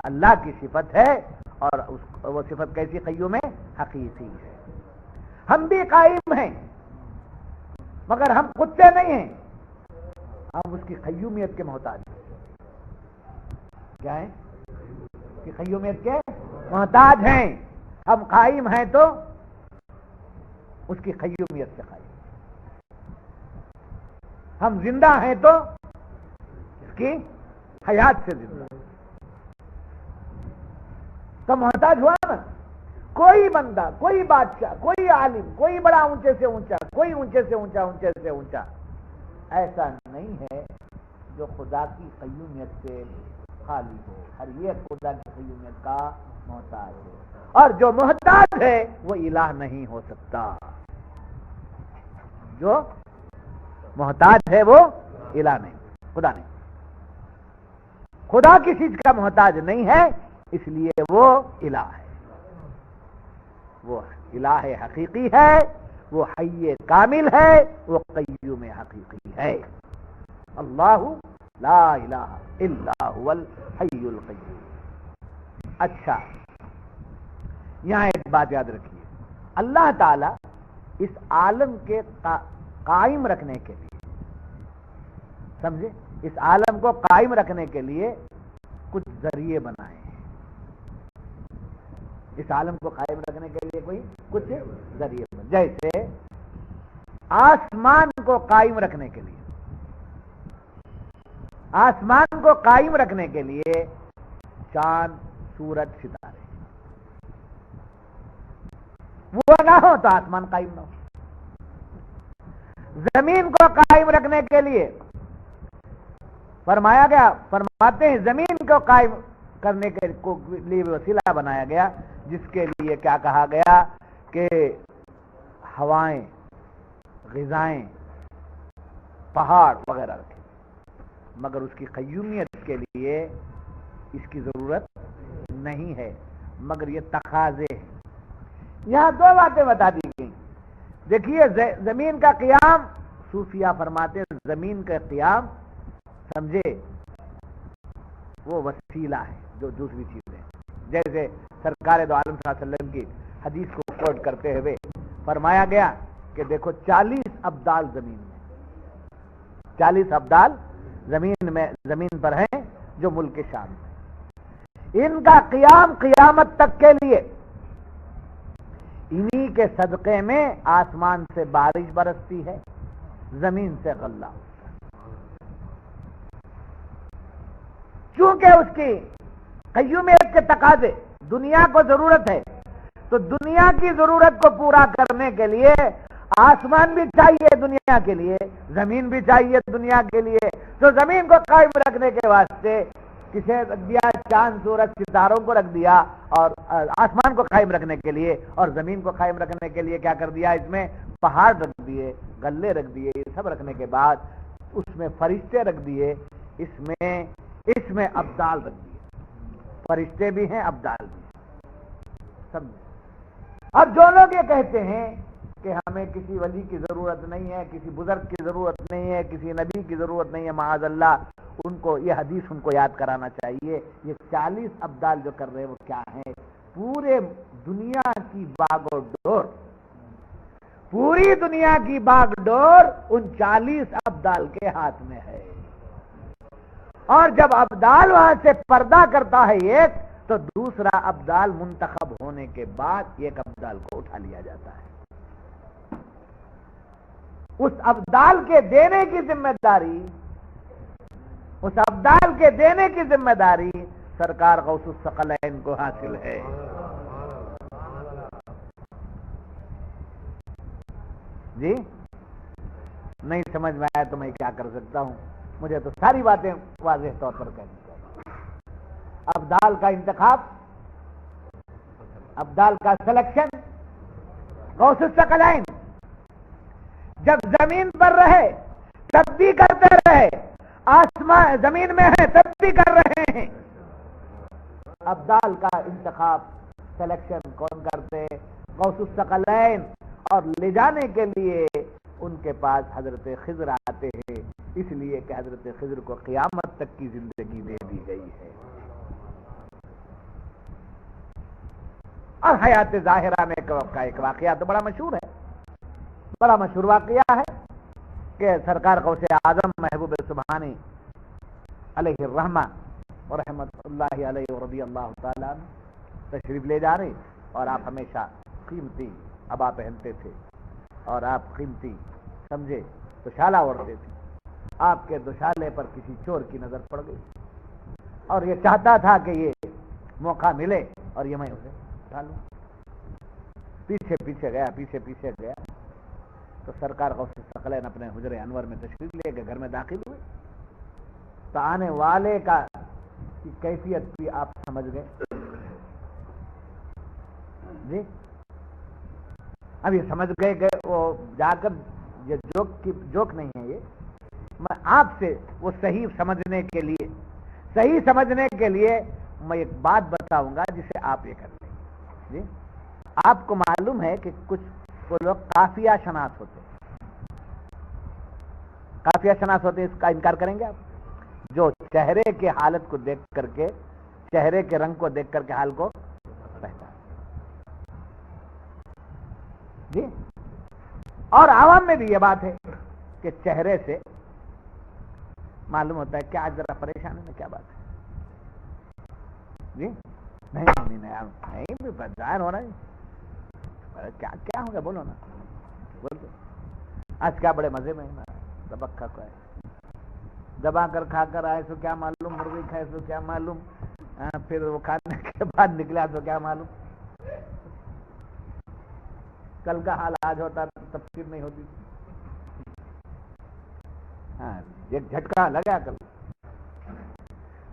اللہ کی صفت ہے، اور وہ صفت کیسی؟ قیوم حقیقی ہے. ہم بھی قائم ہیں مگر ہم خود سے نہیں ہیں، ہم اس کی قیومیت کے محتاج ہیں. کیا ہیں؟ اس کی قیومیت کے محتاج ہیں. ہم قائم ہیں تو اس کی قیومیت سے قائم. ہم زندہ ہیں تو اس کی حیات سے زندہ. تو محتاج ہوا نا. کوئی بندہ، کوئی بادشاہ، کوئی عالم، کوئی بڑا اونچے سے اونچا، کوئی اونچے سے اونچا، اونچے سے اونچا ایسا نہیں ہے جو خدا کی قیومیت سے خالی ہو. ہر یہ خدا کی قیومیت کا محتاج ہے، اور جو محتاج ہے وہ الہ نہیں ہو سکتا. جو محتاج ہے وہ الہ نہیں، خدا نہیں. خدا کسی چیز کا محتاج نہیں ہے، اس لیے وہ الہ ہے. وہ الہ حقیقی ہے، وہ حی کامل ہے، وہ قیوم حقیقی ہے. اللہ لا الہ الا هو الحی القیوم. اچھا، یہاں ایک بات یاد رکھیے. اللہ تعالی اس عالم کے قائم رکھنے کے لیے، سمجھے، اس عالم کو قائم رکھنے کے لیے کچھ ذریعے بنائے ہیں. اس عالم کو قائم رکھنے کے لیے کچھ ذریعے بنائے. جیسے آسمان کو قائم رکھنے کے لیے، آسمان کو قائم رکھنے کے لیے چاند، سورج، ستارے. وہ نہ ہو تو آسمان قائم نہ ہو. زمین کو قائم رکھنے کے لیے فرمایا گیا، فرماتے ہیں زمین کو قائم کرنے کے لیے وسیلہ بنایا گیا، جس کے لیے کیا کہا گیا کہ ہوائیں، غذائیں، پہاڑ وغیرہ رکھے. مگر اس کی قیومیت کے لیے اس کی ضرورت نہیں ہے، مگر یہ تقاضے ہیں. یہاں دو باتیں بتا دی گئی. دیکھیے زمین کا قیام، صوفیہ فرماتے ہیں زمین کا قیام سمجھے وہ وسیلہ ہے جو دوسری چیز ہے. جیسے سرکار دو عالم صلی اللہ علیہ وسلم کی حدیث کو کوٹ کرتے ہوئے فرمایا گیا کہ دیکھو 40 ابدال زمین میں، 40 ابدال زمین پر ہیں جو ملک شام ہے. ان کا قیام قیامت تک کے لیے، انہی کے صدقے میں آسمان سے بارش برستی ہے، زمین سے غلہ ہوتا ہے. چونکہ اس کی قیومیت کے تقاضے، دنیا کو ضرورت ہے، تو دنیا کی ضرورت کو پورا کرنے کے لیے آسمان بھی چاہیے دنیا کے لیے، زمین بھی چاہیے دنیا کے لیے. تو زمین کو قائم رکھنے کے واسطے کسے رکھ دیا؟ چاند سورج ستاروں کو رکھ دیا، اور آسمان کو قائم رکھنے کے لیے، اور زمین کو قائم رکھنے کے لیے کیا کر دیا؟ اس میں پہاڑ رکھ دیے، غلے رکھ دیے. یہ سب رکھنے کے بعد اس میں فرشتے رکھ دیے، اس میں ابدال رکھ دیے. فرشتے بھی ہیں، ابدال بھی ہیں. سب اب جو لوگ یہ کہتے ہیں کہ ہمیں کسی ولی کی ضرورت نہیں ہے، کسی بزرگ کی ضرورت نہیں ہے، کسی نبی کی ضرورت نہیں ہے، معاذ اللہ، ان کو یہ حدیث ان کو یاد کرانا چاہیے. یہ 40 ابدال جو کر رہے ہیں وہ کیا ہیں؟ پورے دنیا کی باغ و ڈور، پوری دنیا کی باغ ڈور ان 40 ابدال کے ہاتھ میں ہے. اور جب ابدال وہاں سے پردہ کرتا ہے ایک، تو دوسرا ابدال منتخب ہونے کے بعد ایک ابدال کو اٹھا لیا جاتا ہے. اس ابدال کے دینے کی ذمہ داری، اس ابدال کے دینے کی ذمہ داری سرکار غوث الثقلین کو حاصل ہے. جی نہیں سمجھ میں آیا تو میں کیا کر سکتا ہوں؟ مجھے تو ساری باتیں واضح طور پر کہنی چاہیے. ابدال کا انتخاب، ابدال کا سلیکشن غوث الثقلین جب زمین پر رہے تب بھی کرتے رہے، آسمان زمین میں ہے تب بھی کر رہے ہیں. ابدال کا انتخاب سلیکشن کون کرتے؟ غوث الثقلین. اور لے جانے کے لیے ان کے پاس حضرت خضر آتے ہیں، اس لیے کہ حضرت خضر کو قیامت تک کی زندگی دے دی گئی ہے. اور حیات ظاہرہ میں ایک واقعہ تو بڑا مشہور ہے، بڑا مشہور واقعہ ہے کہ سرکار غوث اعظم محبوب سبحانی علیہ الرحمہ ورحمۃ اللہ علیہ ورضی اللہ تعالیٰ تشریف لے جا رہے، اور آپ ہمیشہ قیمتی عبا پہنتے تھے، اور آپ قیمتی سمجھے دوشالہ اوڑھتے تھے. آپ کے دوشالے پر کسی چور کی نظر پڑ گئی، اور یہ چاہتا تھا کہ یہ موقع ملے اور یہ میں اسے اٹھا لوں. پیچھے پیچھے گیا تو سرکار غوث الثقلین اپنے حجر انور میں تشریف لے کے گھر میں داخل ہوئے. تو آنے والے کی کیفیت بھی آپ سمجھ گئے. جی اب یہ سمجھ گئے کہ وہ جا کر یہ جوک نہیں ہے، یہ میں آپ سے وہ صحیح سمجھنے کے لیے میں ایک بات بتاؤں گا جسے آپ یہ کرتے ہیں. جی آپ کو معلوم ہے کہ کچھ وہ لوگ قافیہ شناس ہوتے ہیں، اس کا انکار کریں گے آپ؟ جو چہرے کے حالت کو دیکھ کر کے، چہرے کے رنگ کو دیکھ کر کے حال کو پہچان. جی اور عوام میں بھی یہ بات ہے کہ چہرے سے معلوم ہوتا ہے کیا ذرا پریشان ہے، کیا بات ہے. جی نہیں ظاہر ہو رہا ہے، کیا ہوگا بولو نا، بول دو. آج کیا بڑے مزے میں دبک کھا کو ہے، دبا کر کھا کر آئے تو کیا معلوم، مرغی کھائے تو کیا معلوم، پھر وہ کھانے کے بعد نکلا تو کیا معلوم. کل کا حال آج ہوتا تفسیر نہیں ہوتی. ہاں ایک جھٹکا لگا کل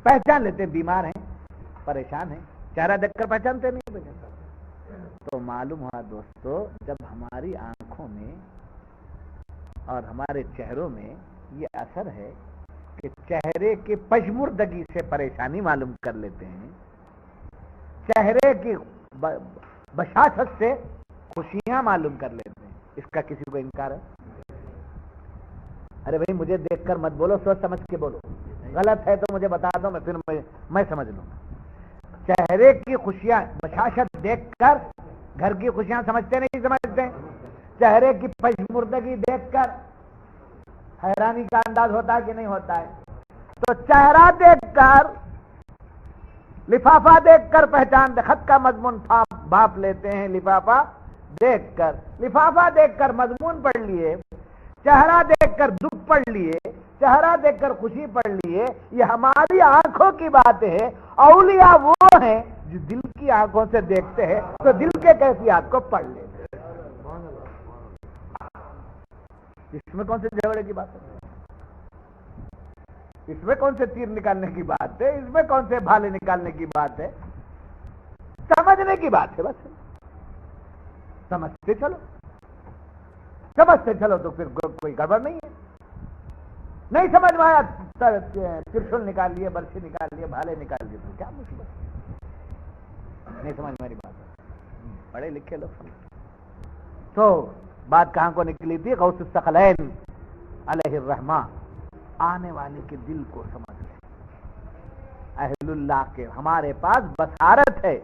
پہچان لیتے، بیمار ہیں، پریشان ہیں، چہرہ دیکھ کر پہچانتے نہیں. تو معلوم ہوا دوستو، جب ہماری آنکھوں میں اور ہمارے چہروں میں یہ اثر ہے کہ چہرے کی پژمردگی سے پریشانی معلوم کر لیتے ہیں، چہرے کی بشاشت سے خوشیاں معلوم کر لیتے ہیں، اس کا کسی کو انکار ہے؟ ارے بھائی مجھے دیکھ کر مت بولو، سوچ سمجھ کے بولو، غلط ہے تو مجھے بتا دو، میں سمجھ لوں گا۔ چہرے کی خوشیاں بشاشت دیکھ کر گھر کی خوشیاں سمجھتے نہیں سمجھتے؟ چہرے کی پشمردگی دیکھ کر حیرانی کا انداز ہوتا ہے کہ نہیں ہوتا ہے؟ تو چہرہ دیکھ کر، لفافہ دیکھ کر پہچان دے، خط کا مضمون بھاپ لیتے ہیں لفافہ دیکھ کر، لفافہ دیکھ کر مضمون پڑھ لیے، چہرہ دیکھ کر دکھ پڑھ لیے، چہرہ دیکھ کر خوشی پڑھ لیے، یہ ہماری آنکھوں کی بات ہے۔ اولیاء وہ ہیں جو دل کی آنکھوں سے دیکھتے ہیں تو دل کے کیفیات کو پڑھ لیتے ہیں۔ اس میں کون سے جھگڑے کی بات ہے؟ اس میں کون سے تیر نکالنے کی بات ہے؟ اس میں کون سے بھالے نکالنے کی بات ہے؟ سمجھنے کی بات ہے، بس سمجھتے چلو، سمجھتے چلو تو پھر کوئی گڑبڑ نہیں ہے۔ نہیں سمجھ میں آیا، ترشول نکال لیے، برچھی نکال لیے، بھالے نکال لیے، تو کیا مصیبت؟ نہیں سمجھ میری بات، پڑھے لکھے لوگ سمجھ۔ تو بات کہاں کو نکلی تھی؟ غوث الثقلین علیہ الرحمہ آنے والے کے دل کو سمجھ لیں۔ اہل اللہ کے ہمارے پاس بصارت ہے،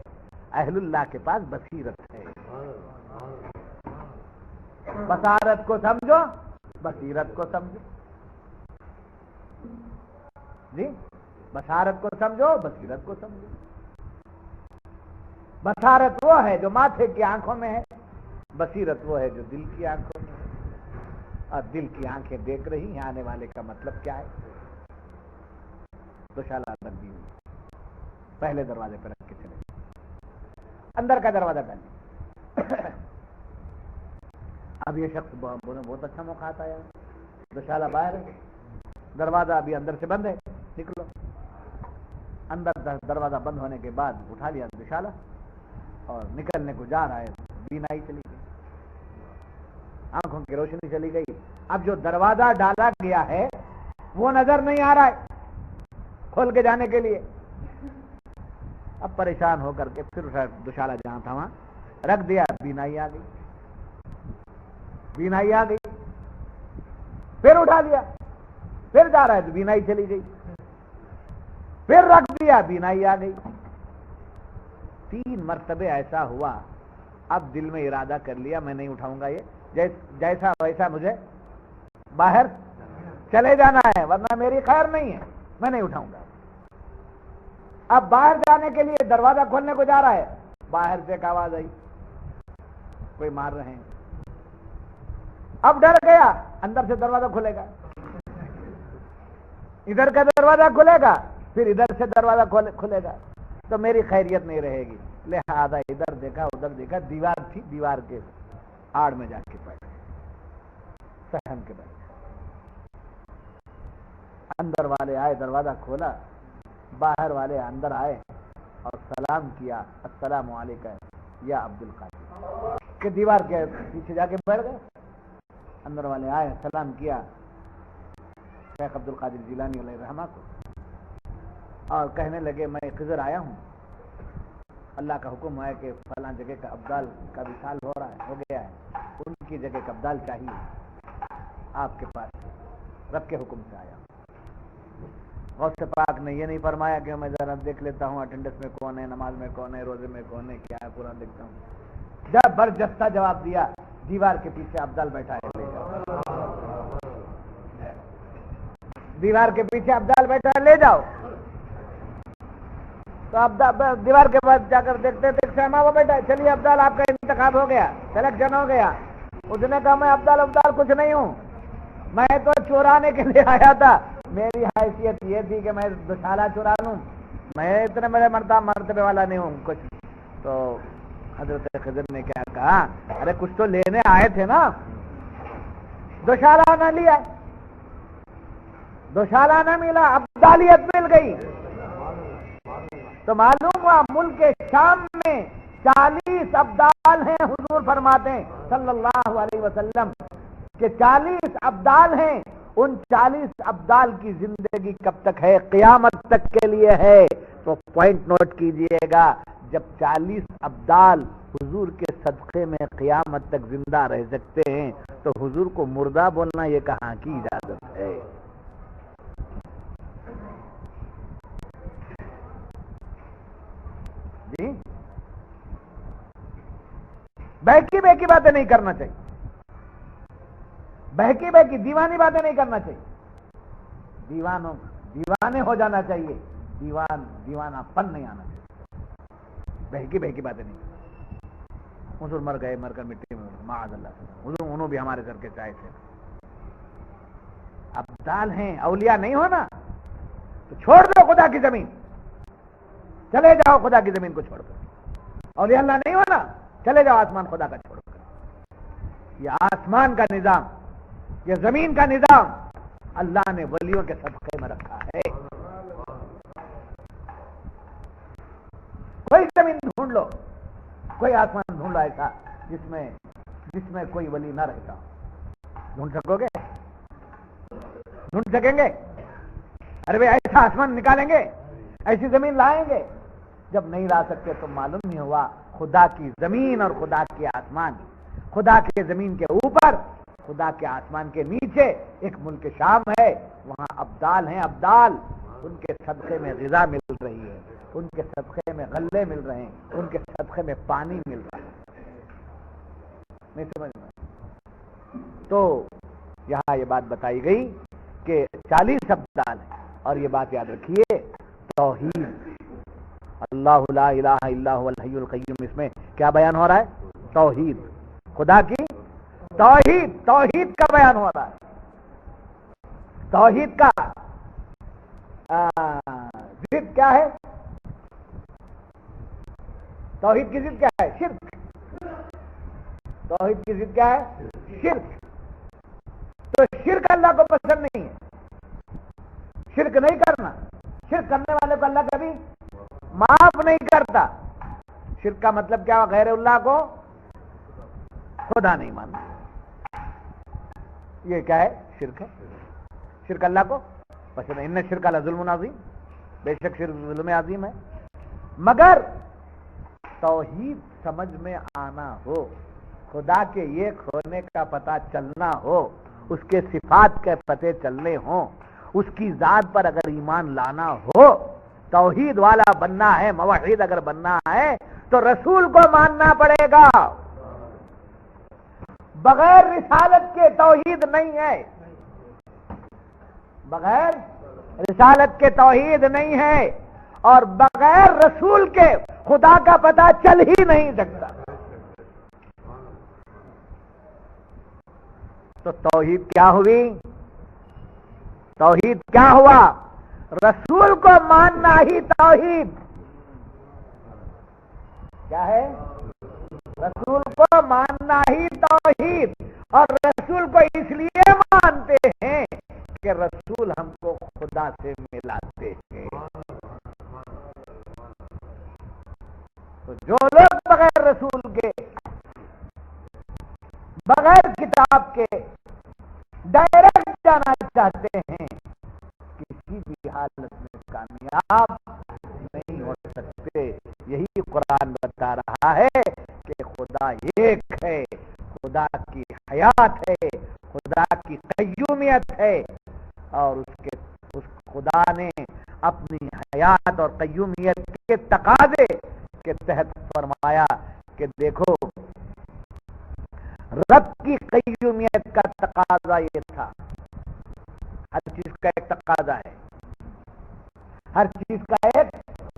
اہل اللہ کے پاس بصیرت ہے۔ بصارت کو سمجھو، بصیرت کو سمجھو، جی بصارت کو سمجھو، بصیرت کو سمجھو۔ بصارت وہ ہے جو ماتھے کی آنکھوں میں ہے، بصیرت وہ ہے جو دل کی آنکھوں میں ہے۔ اور دل کی آنکھیں دیکھ رہی ہیں آنے والے کا مطلب کیا ہے۔ دوشالہ بندی ہوئی، پہلے دروازے پر رکھ کے چلے، اندر کا دروازہ بند۔ اب یہ شخص بہت اچھا موقع آتا ہے، دوشالہ باہر ہے، دروازہ ابھی اندر سے بند ہے، نکلو۔ اندر دروازہ بند ہونے کے بعد اٹھا لیا دوشالہ اور نکلنے کو جا رہا ہے، بینائی چلی گئی، آنکھوں کی روشنی چلی گئی۔ اب جو دروازہ ڈالا گیا ہے وہ نظر نہیں آ رہا ہے کھول کے جانے کے لیے۔ اب پریشان ہو کر کے پھر دوشالہ جہاں تھا وہاں رکھ دیا، بینائی آ گئی، بینائی آ گئی، پھر اٹھا لیا، پھر جا رہا ہے تو بینائی چلی گئی، پھر رکھ دیا، بینائی آ گئی۔ 3 مرتبے ایسا ہوا۔ اب دل میں ارادہ کر لیا میں نہیں اٹھاؤں گا، یہ جیسا ویسا مجھے باہر چلے جانا ہے، ورنہ میری خیر نہیں ہے، میں نہیں اٹھاؤں گا۔ اب باہر جانے کے لیے دروازہ کھولنے کو جا رہا ہے، باہر سے ایک آواز آئی، کوئی مار رہے ہیں۔ اب ڈر گیا، اندر سے دروازہ کھلے گا، ادھر کا دروازہ کھلے گا، پھر ادھر سے دروازہ کھلے گا، تو میری خیریت نہیں رہے گی۔ لہذا ادھر دیکھا ادھر دیکھا، دیوار تھی، دیوار کے آڑ میں جا کے بیٹھ گئے، سہن کے بیٹھ گئے۔ اندر والے آئے، دروازہ کھولا، باہر والے اندر آئے اور سلام کیا، السلام علیکم یا عبد القادر، کہ دیوار کے پیچھے جا کے بیٹھ گئے۔ اندر والے آئے، سلام کیا شیخ عبد القادر جیلانی علیہ الرحمہ کو، اور کہنے لگے میں خضر آیا ہوں، اللہ کا حکم ہے کہ فلاں جگہ کا ابدال کا وصال ہو گیا ہے، ان کی جگہ کا ابدال چاہیے آپ کے پاس، رب کے حکم سے آیا ہوں۔ غوث پاک نے یہ نہیں فرمایا کہ میں ذرا دیکھ لیتا ہوں اٹینڈنس میں کون ہے، نماز میں کون ہے، روزے میں کون ہے، کیا ہے، قرآن دیکھتا ہوں۔ جب برجستہ جواب دیا، دیوار کے پیچھے ابدال بیٹھا ہے، لے جاؤ، دیوار کے پیچھے ابدال بیٹھا ہے، لے جاؤ۔ تو اب دیوار کے بعد جا کر دیکھتے سہما وہ بیٹھا ہے، چلیے ابدال آپ کا انتخاب ہو گیا، سلیکشن ہو گیا۔ اس نے کہا میں ابدال کچھ نہیں ہوں، میں تو چورانے کے لیے آیا تھا، میری حیثیت یہ تھی کہ میں دوشالہ چورا لوں، میں اتنے بڑے مرتبے والا نہیں ہوں کچھ۔ تو حضرت خضر نے کیا کہا، ارے کچھ تو لینے آئے تھے نا، دوشالہ نہ لیا، دوشالہ نہ ملا، ابدالیت مل گئی۔ تو معلوم ہوا ملک شام میں 40 ابدال ہیں، حضور فرماتے ہیں صلی اللہ علیہ وسلم کہ 40 ابدال ہیں، ان 40 ابدال کی زندگی کب تک ہے؟ قیامت تک کے لیے ہے۔ تو پوائنٹ نوٹ کیجئے گا، جب 40 ابدال حضور کے صدقے میں قیامت تک زندہ رہ سکتے ہیں، تو حضور کو مردہ بولنا یہ کہاں کی اجازت ہے؟ جی بہکی باتیں نہیں کرنا چاہیے، بہکی دیوانی باتیں نہیں کرنا چاہیے، دیوانے ہو جانا چاہیے، دیوانہ پن نہیں آنا چاہیے، بہکی باتیں نہیں کرنا۔ حضور مر گئے، مر کر مٹی میں معاذ اللہ سے، حضور انہوں بھی ہمارے گھر کے چائے تھے۔ ابدال ہیں، اولیاء نہیں ہونا تو چھوڑ دو خدا کی زمین، چلے جاؤ خدا کی زمین کو چھوڑ کر۔ اولیاء اللہ نہیں ہونا، چلے جاؤ آسمان خدا کا چھوڑ کر۔ یہ آسمان کا نظام، یہ زمین کا نظام اللہ نے ولیوں کے صدقے میں رکھا ہے۔ کوئی زمین ڈھونڈ لو، کوئی آسمان ڈھونڈ لو ایسا جس میں کوئی ولی نہ رہتا، ڈھونڈ سکو گے؟ ڈھونڈ سکیں گے؟ ارے بھائی ایسا آسمان نکالیں گے، ایسی زمین لائیں گے؟ جب نہیں لا سکتے تو معلوم نہیں ہوا خدا کی زمین اور خدا کے آسمان، خدا کے زمین کے اوپر، خدا کے آسمان کے نیچے ایک ملک شام ہے، وہاں ابدال ہیں، ابدال، ان کے صدقے میں غذا مل رہی ہے، ان کے صدقے میں غلے مل رہے ہیں، ان کے صدقے میں پانی مل رہا ہے۔ نہیں سمجھ میں؟ تو یہاں یہ بات بتائی گئی کہ 40 ابدال ہیں، اور یہ بات یاد رکھیے، توحید، اللہ لا الہ الا هو الحی القیوم، اس میں کیا بیان ہو رہا ہے؟ توحید، خدا کی توحید کا بیان ہو رہا ہے۔ توحید کا ضد کیا ہے؟ توحید کی ضد کیا ہے؟ شرک۔ توحید کی ضد کیا ہے؟ شرک۔ تو شرک اللہ کو پسند نہیں ہے، شرک نہیں کرنا، شرک کرنے والے کو اللہ کبھی معاف نہیں کرتا۔ شرک کا مطلب کیا؟ غیر اللہ کو خدا نہیں ماننا، یہ کیا ہے؟ شرک ہے۔ شرک اللہ کو پسند ہے، ان شرک لظلم عظیم، بے شک شرک ظلم عظیم ہے۔ مگر توحید سمجھ میں آنا ہو، خدا کے ایک ہونے کا پتہ چلنا ہو، اس کے صفات کے پتے چلنے ہوں، اس کی ذات پر اگر ایمان لانا ہو، توحید والا بننا ہے، موحد اگر بننا ہے تو رسول کو ماننا پڑے گا۔ بغیر رسالت کے توحید نہیں ہے، بغیر رسالت کے توحید نہیں ہے، اور بغیر رسول کے خدا کا پتہ چل ہی نہیں سکتا۔ تو توحید کیا ہوئی؟ توحید کیا ہوا؟ رسول کو ماننا ہی توحید کیا ہے؟ رسول کو ماننا ہی توحید، اور رسول کو اس لیے مانتے ہیں کہ رسول ہم کو خدا سے ملاتے ہیں۔ تو جو لوگ بغیر رسول کے، بغیر کتاب کے ڈائریکٹ جانا چاہتے ہیں، کسی بھی حالت میں کامیاب نہیں ہو سکتے۔ یہی قرآن بتا رہا ہے کہ خدا ایک ہے، خدا کی حیات ہے، خدا کی قیومیت ہے، اور اس خدا نے اپنی حیات اور قیومیت کے تقاضے کے تحت فرمایا کہ دیکھو، رب کی قیومیت کا تقاضا یہ تھا، ہر چیز کا ایک تقاضا ہے، ہر چیز کا ایک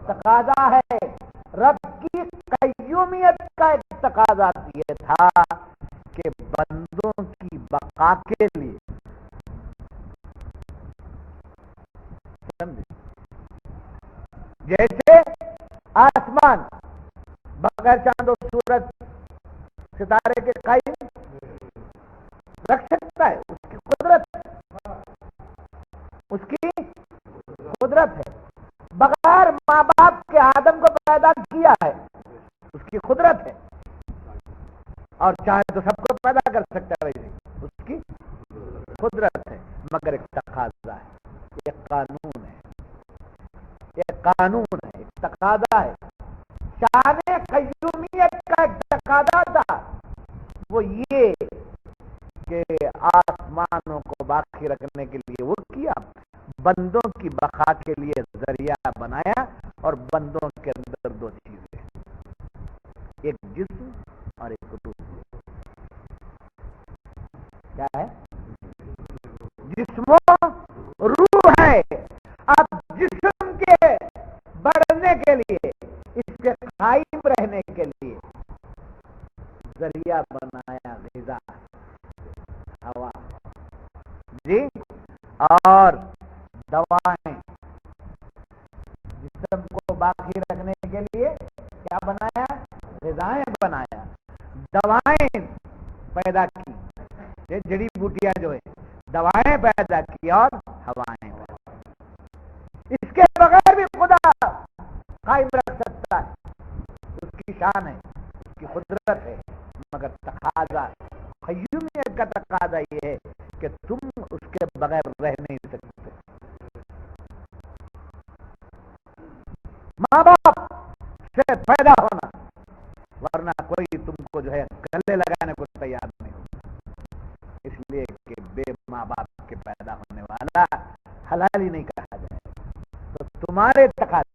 تقاضا ہے، رب کی قیومیت کا ایک تقاضا یہ تھا کہ بندوں کی بقا کے لیے، جیسے آسمان بغیر چاند و سورج ستارے کے قائم رکھ سکتا ہے، اس کی قدرت ہے، بغیر ماں باپ کے آدم کو پیدا کیا ہے، اس کی قدرت ہے، اور چاہے تو سب کو پیدا کر سکتا ہے، ویسے اس کی قدرت ہے، مگر ایک تقاضا ہے، ایک قانون ہے، ایک قانون ہے، ایک تقاضا ہے، شان قیومیت کا ایک وہ یہ کہ آسمانوں کو باقی رکھنے کے لیے وہ کیا، بندوں کی بقا کے لیے ذریعہ بنایا، اور بندوں کے اندر دو چیزیں، ایک جسم اور ایک روح۔ کیا ہے؟ جسم و روح ہے۔ اب جسم کے بڑھنے کے لیے، اس کے قائم رہنے کے لیے ذریعہ بنایا غذا، ہوا، جی، اور دوائیں۔ جسم کو باقی رکھنے کے لیے کیا بنایا؟ غذائیں بنایا، دوائیں پیدا کی، یہ جڑی بوٹیاں جو ہے دوائیں پیدا کی، اور ہوائیں پیدا کی۔ اس کے بغیر بھی خدا قائم رکھ سکتا ہے، اس کی شان ہے، اس کی قدرت ہے، مگر تقاضا، قیومیت کا تقاضا یہ ہے کہ تم اس کے بغیر رہ نہیں سکتے۔ ماں باپ سے پیدا ہونا، ورنہ کوئی تم کو جو ہے گلے لگانے کو تیار نہیں ہوتا، اس لیے کہ بے ماں باپ کے پیدا ہونے والا حلال ہی نہیں کہا جائے۔ تو تمہارے تقاضے